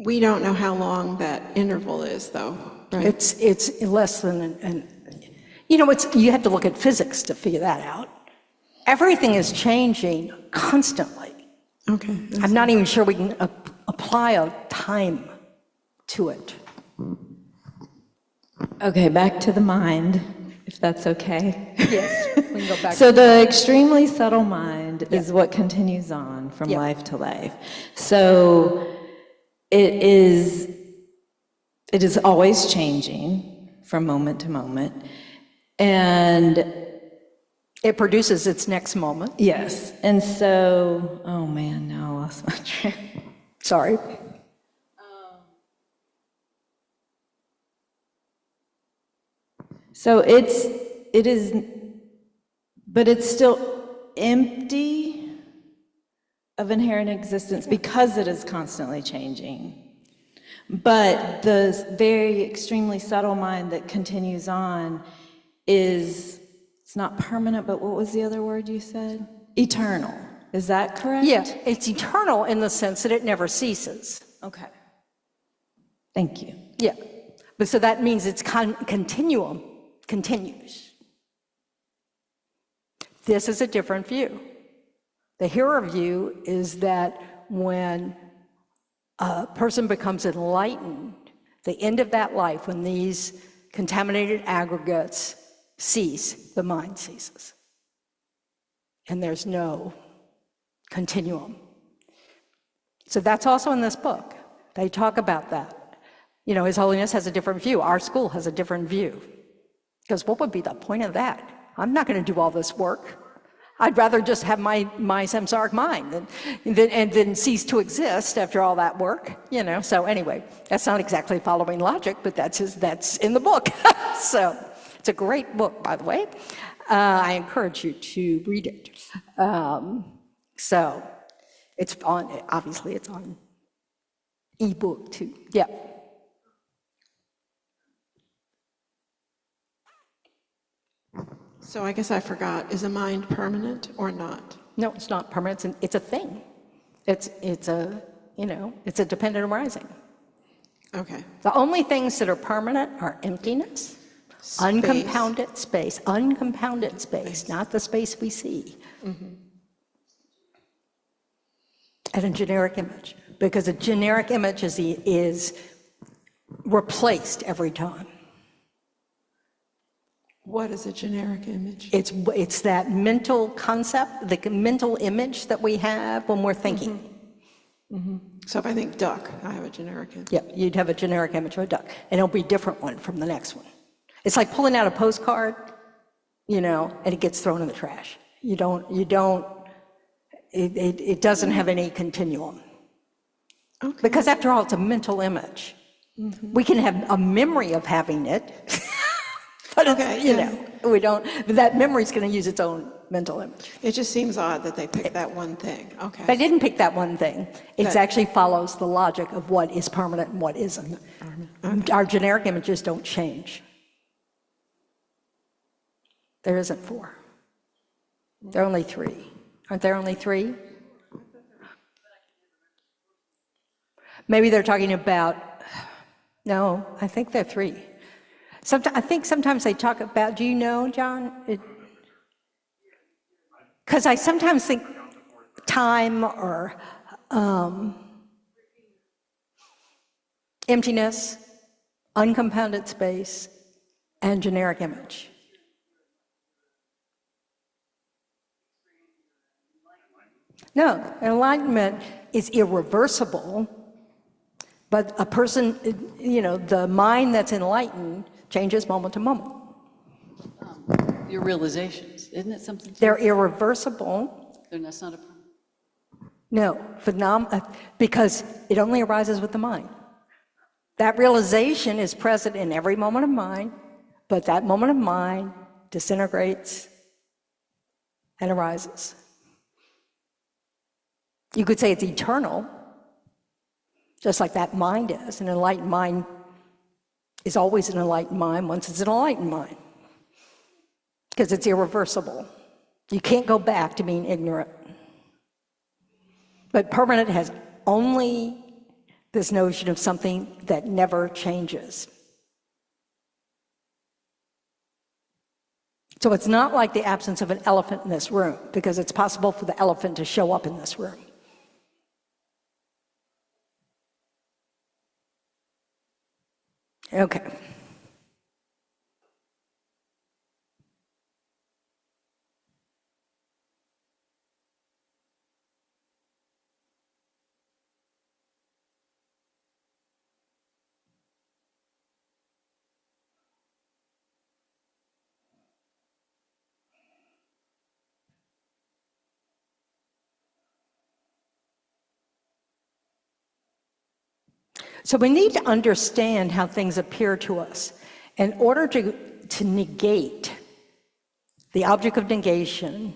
We don't know how long that interval is, though, right? It's less than you know, you have to look at physics to figure that out. Everything is changing constantly. Okay. I'm not even sure we can apply a time to it. Okay, back to the mind, if that's okay. Yes, we can go back. So the extremely subtle mind is what continues on from life to life. So it is always changing from moment to moment. And it produces its next moment. Yes. And so, oh man, now I lost my train. Sorry. So it is, but it's still empty of inherent existence because it is constantly changing. But the very extremely subtle mind that continues on is, it's not permanent, but what was the other word you said? Eternal. Is that correct? Yeah, it's eternal in the sense that it never ceases. Okay. Thank you. Yeah, but so that means its continuum continues. This is a different view. The hero view is that when a person becomes enlightened, the end of that life, when these contaminated aggregates cease, the mind ceases. And there's no continuum. So that's also in this book. They talk about that. You know, His Holiness has a different view. Our school has a different view. Because what would be the point of that? I'm not going to do all this work. I'd rather just have my samsaric mind than cease to exist after all that work, you know. So anyway, that's not exactly following logic, but that's in the book. So it's a great book, by the way. I encourage you to read it. So it's on, obviously it's on ebook too. Yeah. So I guess I forgot, is a mind permanent or not? No, it's not permanent. It's a thing. It's a, you know, it's a dependent arising. Okay. The only things that are permanent are emptiness, uncompounded space, not the space we see. And a generic image, because a generic image is replaced every time. What is a generic image? It's that mental concept, the mental image that we have when we're thinking. So if I think duck, I have a generic image. Yeah, you'd have a generic image of a duck, and it'll be a different one from the next one. It's like pulling out a postcard, you know, and it gets thrown in the trash. It doesn't have any continuum. Okay. Because after all, it's a mental image. We can have a memory of having it, but it's, you know, we don't, but that memory's going to use its own mental image. It just seems odd that they picked that one thing. Okay. They didn't pick that one thing. It actually follows the logic of what is permanent and what isn't. Our generic images don't change. There isn't 4. There are only 3. Aren't there only 3? Maybe they're talking about, no, I think they're 3. I think sometimes they talk about, do you know, John? Because I sometimes think time or emptiness, uncompounded space, and generic image. No, enlightenment is irreversible, but a person, you know, the mind that's enlightened changes moment to moment. Your realizations, isn't it something? They're irreversible. That's not a problem. No, because it only arises with the mind. That realization is present in every moment of mind, but that moment of mind disintegrates and arises. You could say it's eternal, just like that mind is. An enlightened mind is always an enlightened mind once it's an enlightened mind, because it's irreversible. You can't go back to being ignorant. But permanent has only this notion of something that never changes. So it's not like the absence of an elephant in this room, because it's possible for the elephant to show up in this room. Okay. So we need to understand how things appear to us. In order to negate the object of negation,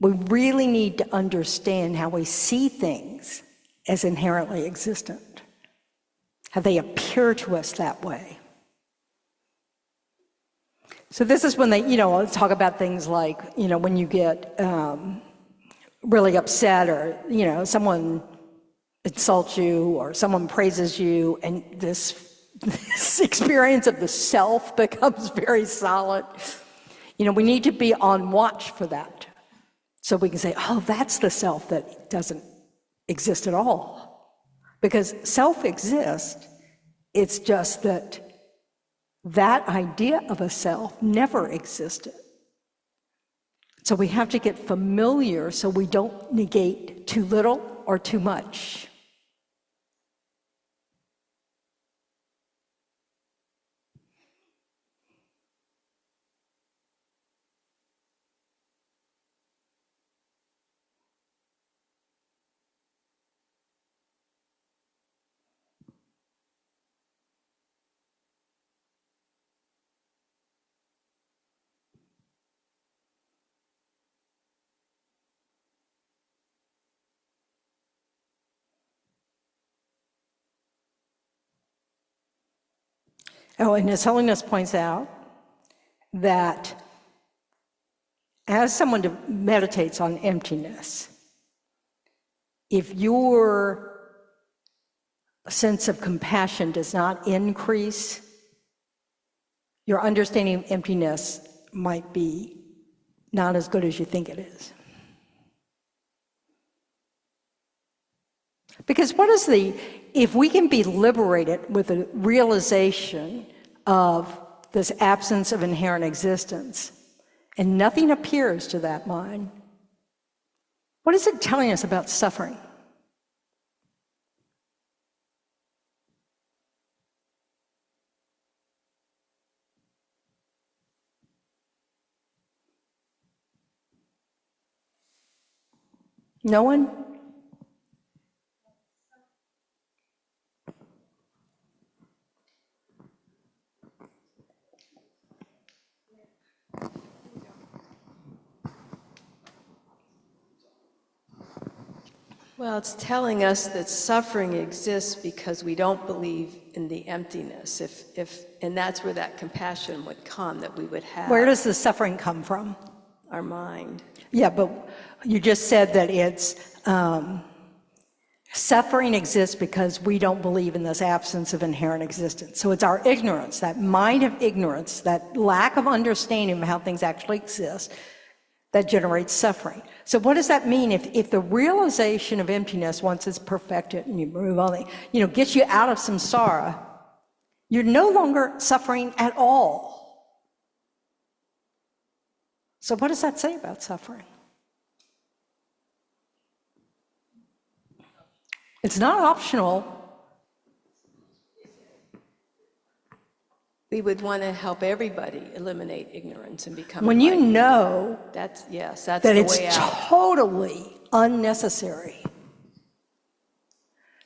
we really need to understand how we see things as inherently existent, how they appear to us that way. So this is when they, you know, talk about things like, you know, when you get really upset, or, you know, someone insults you or someone praises you, and this experience of the self becomes very solid. You know, we need to be on watch for that, so we can say, oh, that's the self that doesn't exist at all. Because self exists, it's just that that idea of a self never existed. So we have to get familiar so we don't negate too little or too much. Oh, and His Holiness points out that as someone meditates on emptiness, if your sense of compassion does not increase, your understanding of emptiness might be not as good as you think it is. Because if we can be liberated with a realization of this absence of inherent existence, and nothing appears to that mind, what is it telling us about suffering? No one? Well, it's telling us that suffering exists because we don't believe in the emptiness. And that's where that compassion would come, that we would have. Where does the suffering come from? Our mind. Yeah, but you just said that it's suffering exists because we don't believe in this absence of inherent existence. So it's our ignorance, that mind of ignorance, that lack of understanding of how things actually exist, that generates suffering. So what does that mean if the realization of emptiness, once it's perfected and you remove all the, gets you out of samsara, you're no longer suffering at all. So what does that say about suffering? It's not optional. We would want to help everybody eliminate ignorance and become When you enlightened. know That's that the it's way out. totally unnecessary,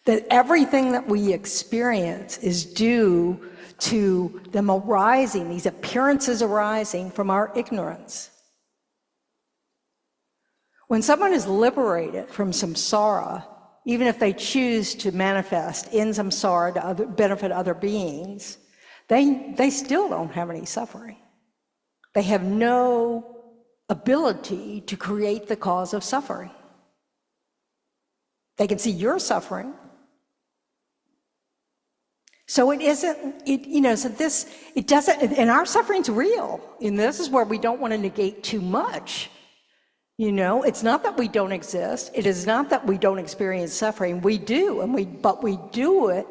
that everything that we experience is due to them arising, these appearances arising from our ignorance. When someone is liberated from samsara, even if they choose to manifest in samsara to benefit other beings, they still don't have any suffering. They have no ability to create the cause of suffering. They can see you're suffering. So it isn't, it doesn't, and our suffering's real. And this is where we don't want to negate too much. It's not that we don't exist. It is not that we don't experience suffering. We do, but we do it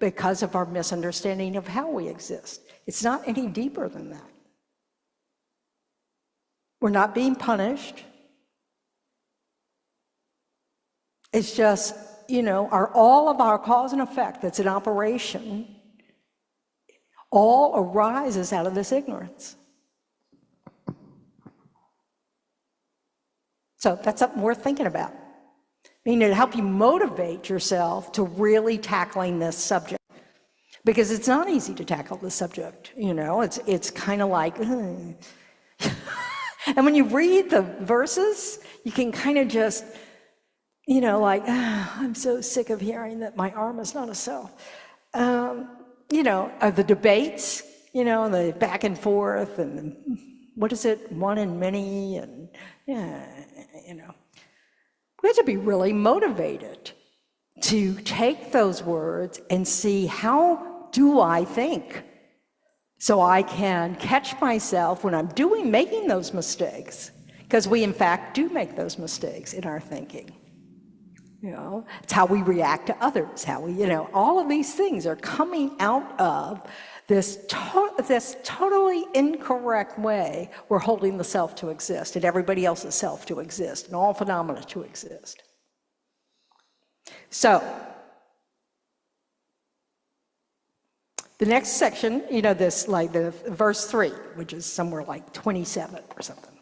because of our misunderstanding of how we exist. It's not any deeper than that. We're not being punished. It's just, all of our cause and effect that's in operation all arises out of this ignorance. So that's something worth thinking about. To help you motivate yourself to really tackling this subject. Because it's not easy to tackle this subject, it's kind of like, and when you read the verses, you can kind of just, I'm so sick of hearing that my arm is not a self. The debates, the back and forth, and what is it, one and many, and we have to be really motivated to take those words and see, how do I think? So I can catch myself when I'm making those mistakes, because we in fact do make those mistakes in our thinking. It's how we react to others, how we, all of these things are coming out of this totally incorrect way we're holding the self to exist and everybody else's self to exist and all phenomena to exist. So, the next section, the verse 3, which is somewhere like 27 or something.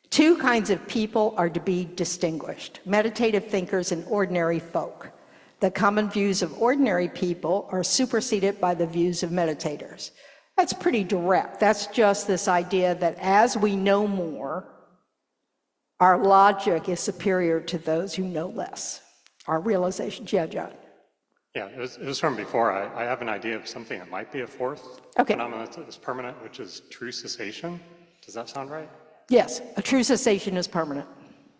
Two kinds of people are to be distinguished: meditative thinkers and ordinary folk. The common views of ordinary people are superseded by the views of meditators. That's pretty direct. That's just this idea that as we know more, our logic is superior to those who know less. Our realizations. Yeah, John. Yeah, it was from before. I have an idea of something that might be a fourth Okay. phenomenon that's permanent, which is true cessation. Does that sound right? Yes, a true cessation is permanent.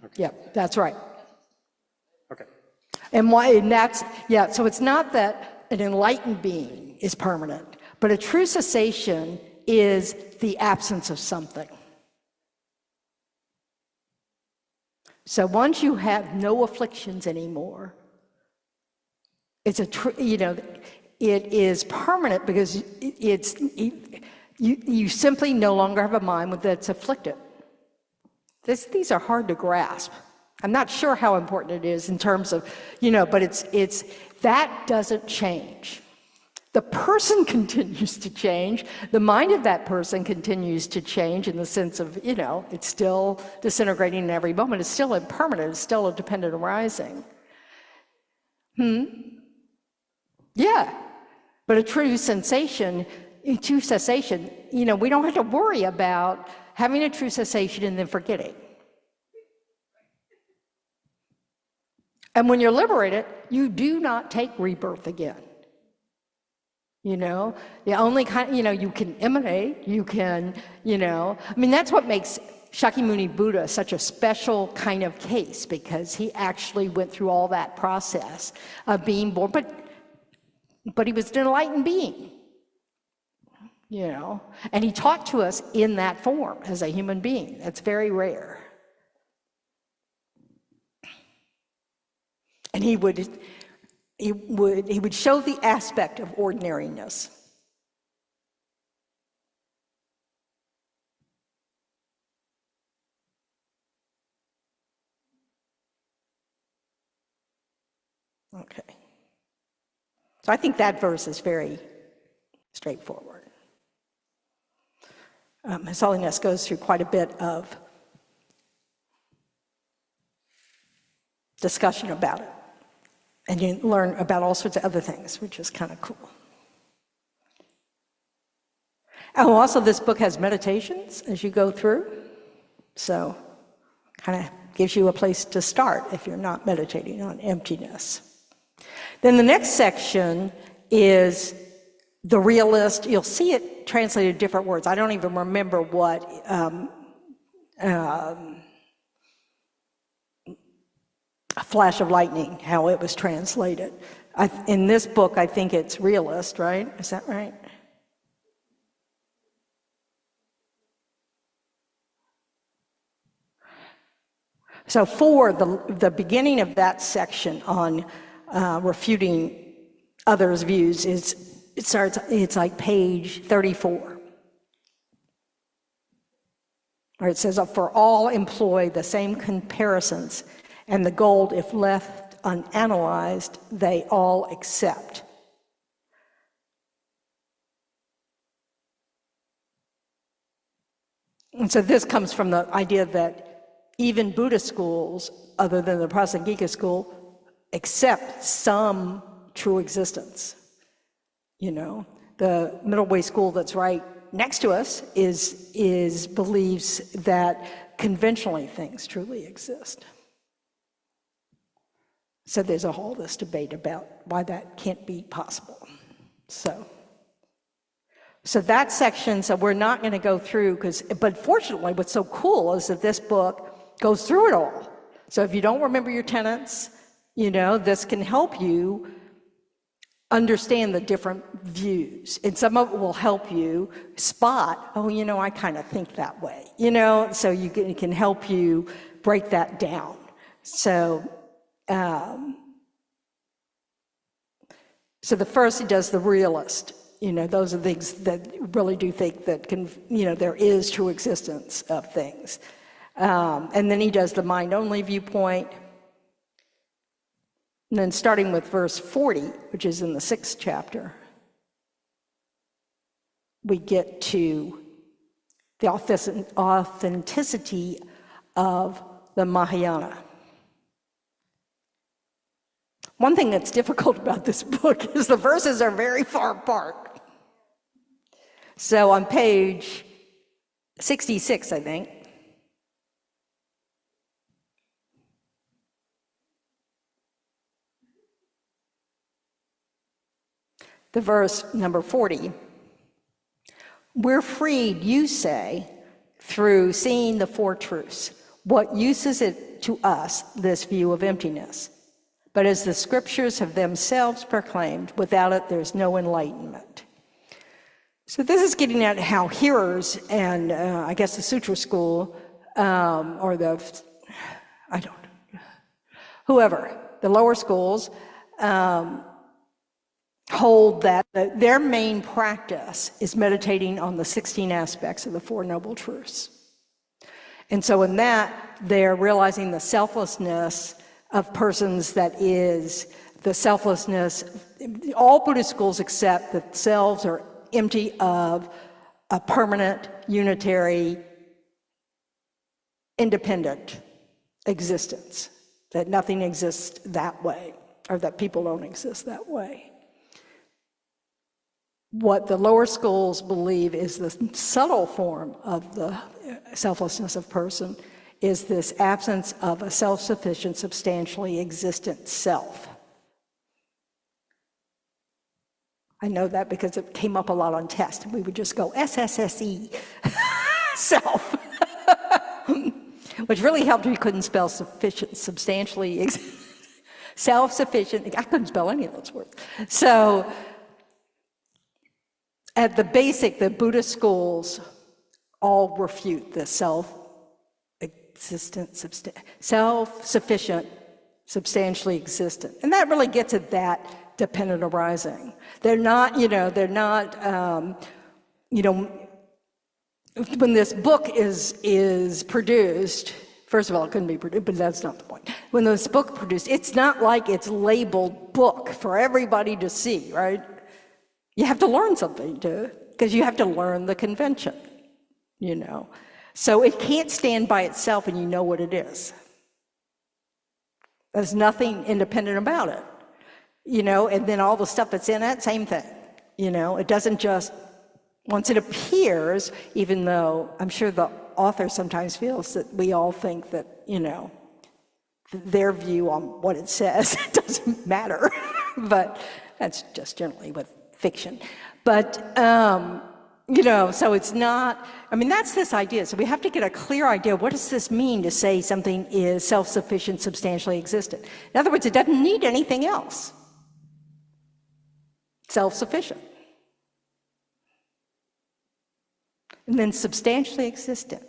Okay. Yeah, that's right. Okay. And why, and that's, yeah, so it's not that an enlightened being is permanent, but a true cessation is the absence of something. So once you have no afflictions anymore, it's it is permanent because you simply no longer have a mind that's afflicted. These are hard to grasp. I'm not sure how important it is in terms of, but it's that doesn't change. The person continues to change. The mind of that person continues to change in the sense of, it's still disintegrating in every moment. It's still impermanent. It's still a dependent arising. Yeah. But a true cessation, we don't have to worry about having a true cessation and then forgetting. And when you're liberated, you do not take rebirth again. The only kind, you can emanate, you can, that's what makes Shakyamuni Buddha such a special kind of case, because he actually went through all that process of being born, but he was an enlightened being, and he taught to us in that form as a human being. That's very rare. And he would show the aspect of ordinariness. Okay. So I think that verse is very straightforward. His Holiness goes through quite a bit of discussion about it. And you learn about all sorts of other things, which is kind of cool. Oh, also this book has meditations as you go through. So kind of gives you a place to start if you're not meditating on emptiness. Then the next section is the realist. You'll see it translated different words. I don't even remember what a flash of lightning, how it was translated. In this book, I think it's realist, right? Is that right? So for the beginning of that section on refuting others' views it's like page 34. Where it says, for all employ the same comparisons, and the gold, if left unanalyzed, they all accept. And so this comes from the idea that even Buddhist schools, other than the Prasangika school, accept some true existence. The middle way school that's right next to us believes that conventionally things truly exist. So there's all this debate about why that can't be possible. So that section, so we're not going to go through, but fortunately what's so cool is that this book goes through it all. So if you don't remember your tenets, this can help you understand the different views. And some of it will help you spot, I kind of think that way, so it can help you break that down. So the first, he does the realist. Those are things that really do think that there is true existence of things. And then he does the mind-only viewpoint. And then starting with verse 40, which is in the 6th chapter, we get to the authenticity of the Mahayana. One thing that's difficult about this book is the verses are very far apart. So on page 66, I think, the verse number 40. We're freed, you say, through seeing the four truths. What use is it to us, this view of emptiness? But as the scriptures have themselves proclaimed, without it there's no enlightenment. So this is getting at how hearers and I guess the Sutra school, or whoever, the lower schools, hold that their main practice is meditating on the 16 aspects of the Four Noble Truths. And so in that, they're realizing the selflessness of persons, that is, the selflessness, all Buddhist schools accept that selves are empty of a permanent, unitary, independent existence, that nothing exists that way, or that people don't exist that way. What the lower schools believe is the subtle form of the selflessness of person is this absence of a self-sufficient, substantially existent self. I know that because it came up a lot on test. We would just go SSSE, self, which really helped. We couldn't spell sufficient, substantially, self-sufficient. I couldn't spell any of those words. So at the basic, the Buddhist schools all refute the self-existent, self-sufficient, substantially existent. And that really gets at that dependent arising. They're not, when this book is produced, first of all, it couldn't be produced, but that's not the point. When this book produced, it's not like it's labeled book for everybody to see, right? You have to learn something because you have to learn the convention, So it can't stand by itself and you know what it is. There's nothing independent about it, and then all the stuff that's in it, same thing, It doesn't just, once it appears, even though I'm sure the author sometimes feels that we all think that, their view on what it says doesn't matter, but that's just generally with fiction. But, so it's not, that's this idea. So we have to get a clear idea, what does this mean to say something is self-sufficient, substantially existent? In other words, it doesn't need anything else. Self-sufficient. And then substantially existent.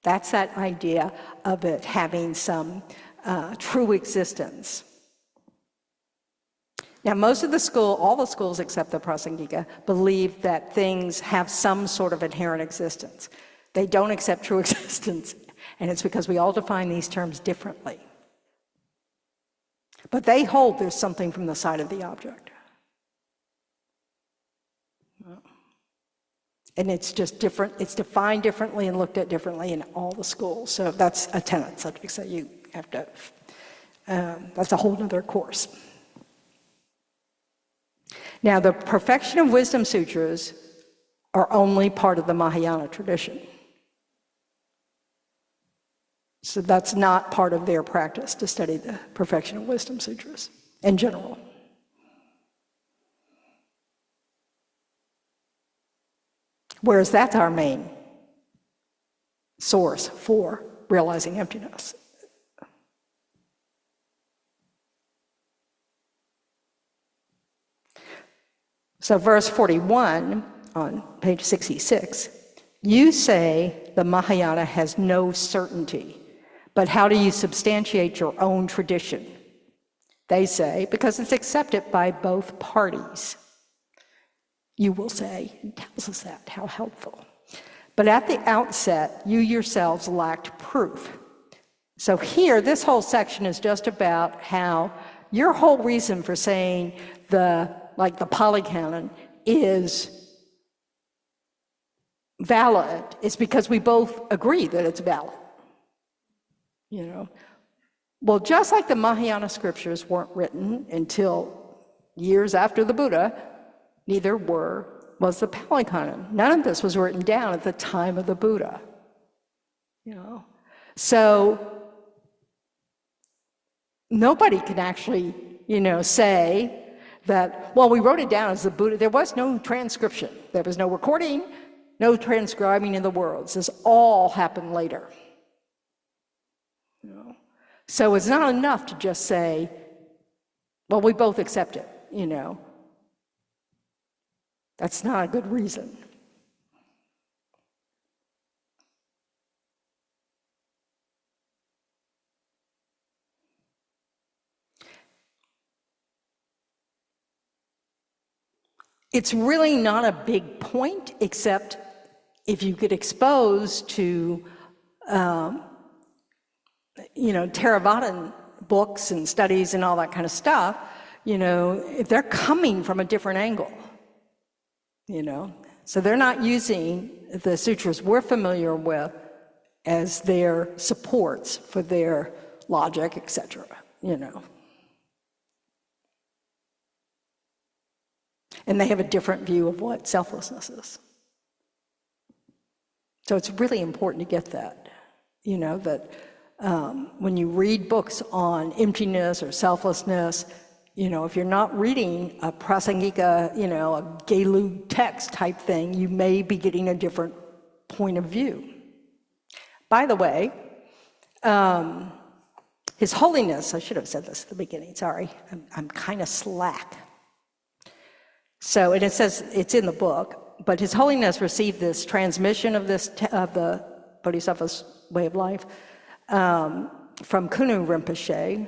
That's that idea of it having some true existence. Now, all the schools except the Prasangika believe that things have some sort of inherent existence. They don't accept true existence, and it's because we all define these terms differently. But they hold there's something from the side of the object. And it's just different, it's defined differently and looked at differently in all the schools. So that's a tenet subject, so you have to, that's a whole other course. Now, the Perfection of Wisdom Sutras are only part of the Mahayana tradition. So that's not part of their practice to study the Perfection of Wisdom Sutras in general. Whereas that's our main source for realizing emptiness. So verse 41 on page 66, you say the Mahayana has no certainty, but how do you substantiate your own tradition? They say, because it's accepted by both parties. You will say, it tells us that, how helpful. But at the outset, you yourselves lacked proof. So here, this whole section is just about how your whole reason for saying the polycanon is valid is because we both agree that it's valid. Well, just like the Mahayana scriptures weren't written until years after the Buddha, neither was the Pali Canon. None of this was written down at the time of the Buddha. So nobody can actually, say that, well, we wrote it down as the Buddha. There was no transcription. There was no recording, no transcribing in the worlds. This all happened later. You know? So it's not enough to just say, well, we both accept it, you know. That's not a good reason. It's really not a big point, except if you get exposed to, you know, Theravada books and studies and all that kind of stuff, you know, if they're coming from a different angle, you know. So they're not using the sutras we're familiar with as their supports for their logic, etc., you know. And they have a different view of what selflessness is. So it's really important to get that, you know, that when you read books on emptiness or selflessness, you know, if you're not reading a prasangika, you know, a Gelek text type thing, you may be getting a different point of view. By the way, His Holiness, I should have said this at the beginning, sorry, I'm kind of slack. So, and it says, it's in the book, but His Holiness received this transmission of this, of the Bodhisattva's way of life from Kunu Rinpoche.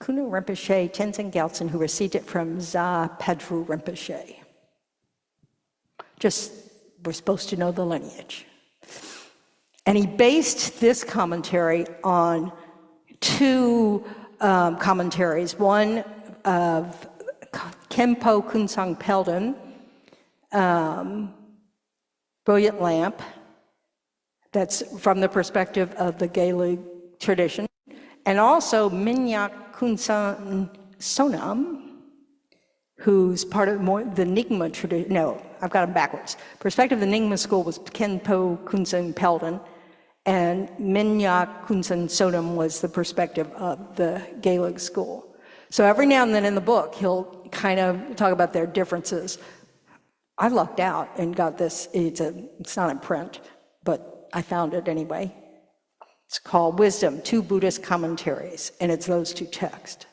Kunu Rinpoche, Tenzin Gyaltsen, who received it from Za Padru Rinpoche. Just, we're supposed to know the lineage. And he based this commentary on two commentaries, one of Khenpo Kunsang Pelden, Brilliant Lamp, that's from the perspective of the Gelek tradition, and also Minyak Kunsang Sonam, who's part of more the Nyingma tradition. No, I've got them backwards. Perspective of the Nyingma school was Khenpo Kunsang Pelden, and Minyak Kunsang Sonam was the perspective of the Gelek school. So every now and then in the book, he'll kind of talk about their differences. I lucked out and got this, it's not in print, but I found it anyway. It's called Wisdom, Two Buddhist Commentaries, and it's those two texts.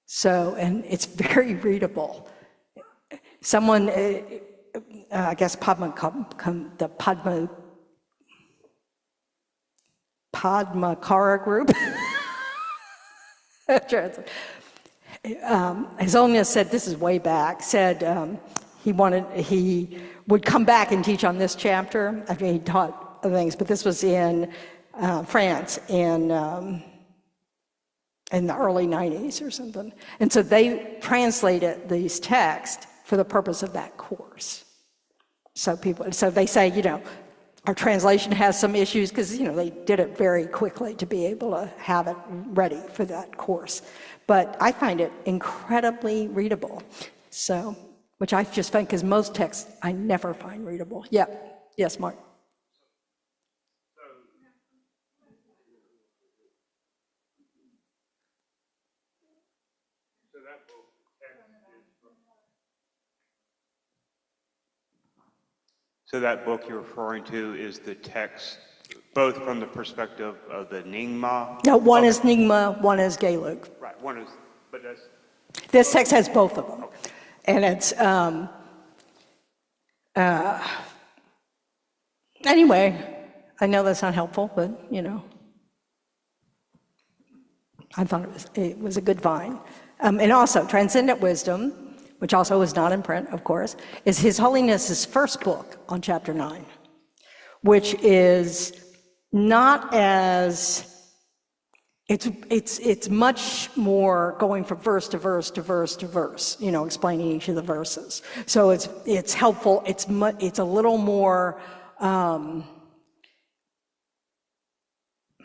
So, and it's very readable. Someone, I guess the Padmakara group, His Holiness said, this is way back, said he would come back and teach on this chapter. I mean, he taught other things, but this was in France in the early 90s or something. And so they translated these texts for the purpose of that course. So they say, you know, our translation has some issues because, you know, they did it very quickly to be able to have it ready for that course. But I find it incredibly readable. So, which I just find, because most texts I never find readable. Yeah. Yes, Mark. So that book you're referring to is the text, both from the perspective of the Nyingma? No, one is Nyingma, one is Gelek. Right, one is, but that's... This text has both of them. And it's, anyway, I know that's not helpful, but, you know, I thought it was a good find. And also, Transcendent Wisdom, which also is not in print, of course, is His Holiness's first book on Chapter 9, which is not as, it's much more going from verse to verse to verse to verse, you know, explaining each of the verses. So it's helpful, it's a little more,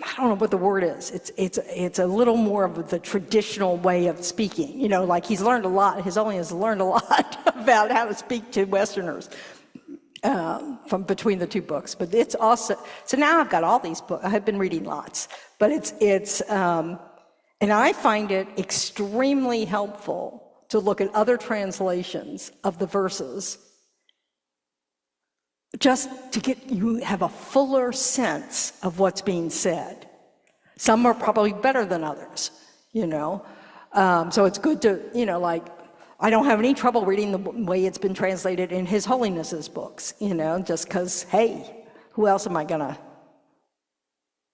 I don't know what the word is. It's a little more of the traditional way of speaking. You know, like he's learned a lot. His Holiness has learned a lot about how to speak to Westerners from between the two books. But it's also, so now I've got all these books. I've been reading lots, but and And I find it extremely helpful to look at other translations of the verses just to get you have a fuller sense of what's being said. Some are probably better than others, you know. So it's good to, you know, like, I don't have any trouble reading the way it's been translated in His Holiness's books, you know, just because, hey, who else am I gonna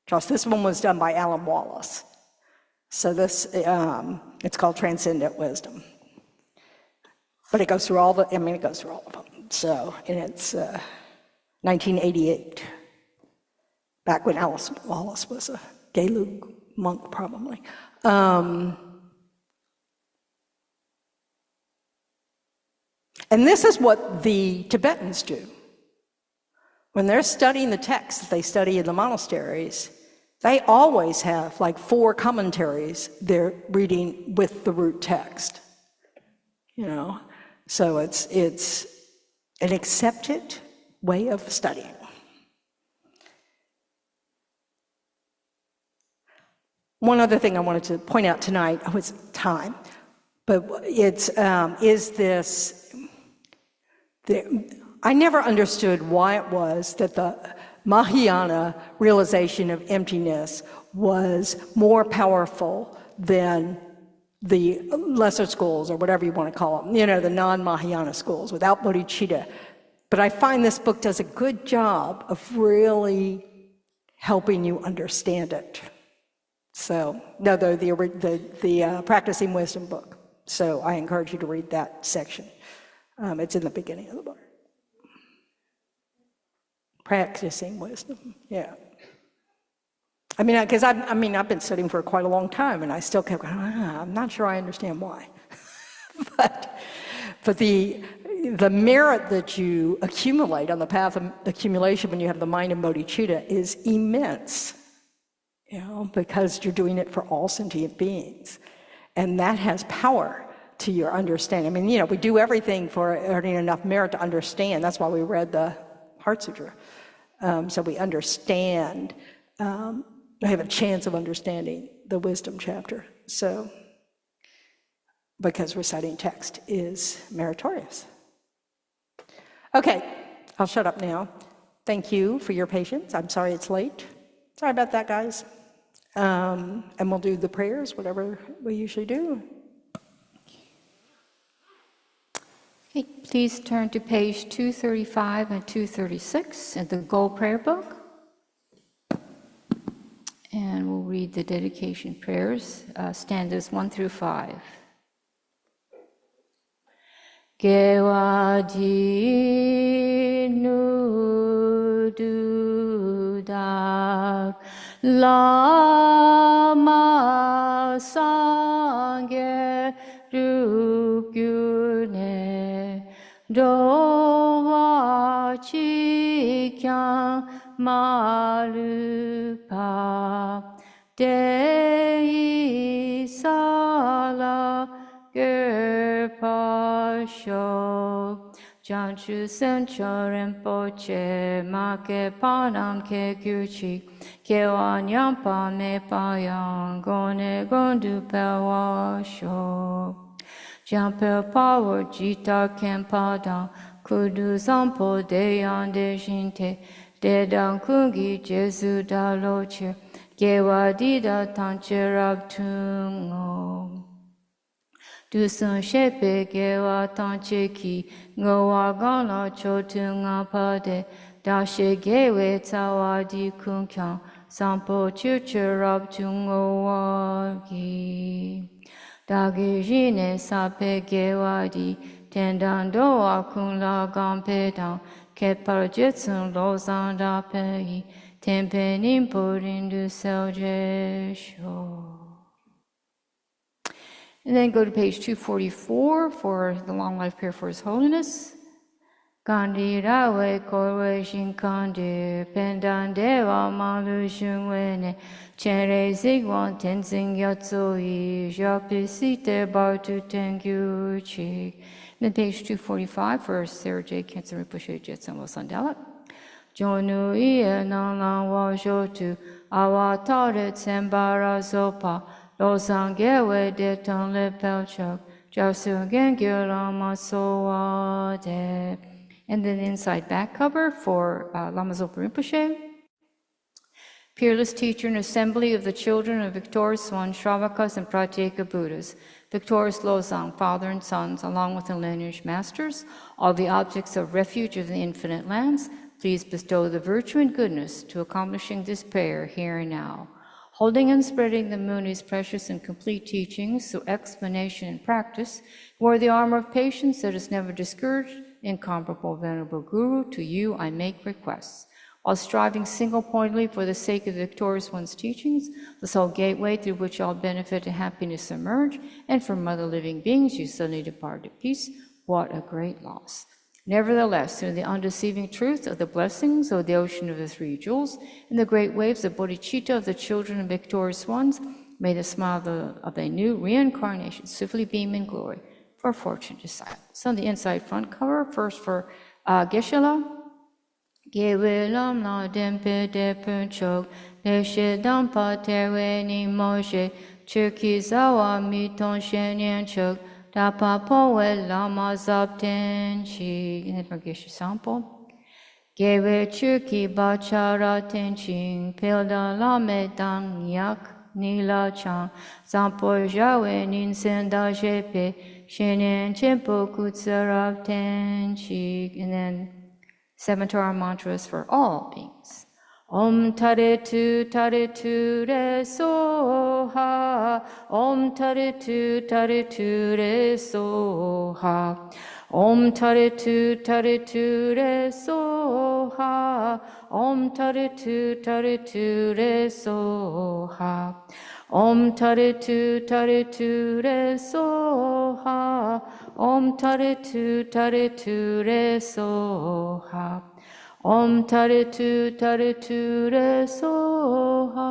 trust? This one was done by Alan Wallace. So this, it's called Transcendent Wisdom. But it goes through all of them. So, and it's 1988, back when Alice Wallace was a Gelek monk, probably. And this is what the Tibetans do. When they're studying the texts they study in the monasteries, they always have like 4 commentaries they're reading with the root text. You know, so it's an accepted way of studying. One other thing I wanted to point out tonight, it's time, but it's I never understood why it was that the Mahayana realization of emptiness was more powerful than the lesser schools, or whatever you want to call them, you know, the non-Mahayana schools, without bodhicitta. But I find this book does a good job of really helping you understand it. So, no, the Practicing Wisdom book. So I encourage you to read that section. It's in the beginning of the book. Practicing Wisdom, yeah. I mean, because I've been studying for quite a long time, and I still kept going, I'm not sure I understand why. but the merit that you accumulate on the path of accumulation when you have the mind in bodhicitta is immense, you know, because you're doing it for all sentient beings. And that has power to your understanding. I mean, you know, we do everything for earning enough merit to understand. That's why we read the Heart Sutra. So we understand, we have a chance of understanding the wisdom chapter. So, because reciting text is meritorious. Okay, I'll shut up now. Thank you for your patience. I'm sorry it's late. Sorry about that, guys. And we'll do the prayers, whatever we usually do. Okay, please turn to page 235 and 236 in the Gold Prayer Book. And we'll read the dedication prayers, stanzas 1 through 5. Gewadi nu dudak lama sangye rukyune dowa chikyan malupa dei sala gerpasho janchu sencho rinpoche make panam ke gyuchi ke wanyampa me payang gone gondu pewasho jampe power jita kempadang kudu sampo deyan de jinte dedang kungi jesu daloche gewadida tancherab tungo Dusun shepe gewa tanche ki ngowa gana chotu ngapade dashe gewe tawadi kunkyan sampo chuchurab tungowa gi dagi jine sape gewadi tendando akun la gampe dang kepar jetsun lozan da pei tempe nimporindu seljesho. And then go to page 244 for the long life prayer for His Holiness. Gandhi rawe korwe shinkande pendandeva malu shungwene chenre zigwan tenzing yatsoi japisite bartu tengyuchi. Then page 245 for Sarah J. Cancer Rinpoche Jetsun Sandala. Jonu iya nanglang wa jotu awatare tsembara zopa lo sang gewe de ton le pel chok, jiao su gen gyo lama so wa de. And then the inside back cover for Lama Zopa Rinpoche. Peerless teacher and assembly of the children of victorious Swan, Shravakas, and Pratyeka Buddhas, victorious Losang, father and sons, along with the lineage masters, all the objects of refuge of the infinite lands, please bestow the virtue and goodness to accomplishing this prayer here and now. Holding and spreading the Muni's precious and complete teachings through explanation and practice, wore the armor of patience that is never discouraged, incomparable Venerable Guru, to you I make requests. While striving single-pointedly for the sake of the victorious one's teachings, the sole gateway through which all benefit and happiness emerge, and from other living beings you suddenly depart to peace, what a great loss. Nevertheless, through the undeceiving truth of the blessings of the ocean of the three jewels, and the great waves of bodhicitta of the children of victorious ones, may the smile of a new reincarnation swiftly beam in glory for fortunate disciples. On the inside front cover, first for Geshe. Gewe lam la dempe de punchok, leshe dampa terwe ni moshe, churki zawa miton shenyan chok, dapa powe lama zapten chi. And then for Geshe sample. Gewe churki bachara tenching, pilda lame dang yak nila chang, zampo jawe nin senda jepe, shenyan chempo kutsarav tenchi. And then 7 Torah mantras for all beings. Om Taritu Taritu Re Soha. Om Taritu Taritu Re Soha. Om Taritu Taritu Re Soha. Om Taritu Taritu Re Soha. Om Taritu Taritu Re Soha. Om Taritu Taritu Re Soha. Om Taritu Taritu Re Soha.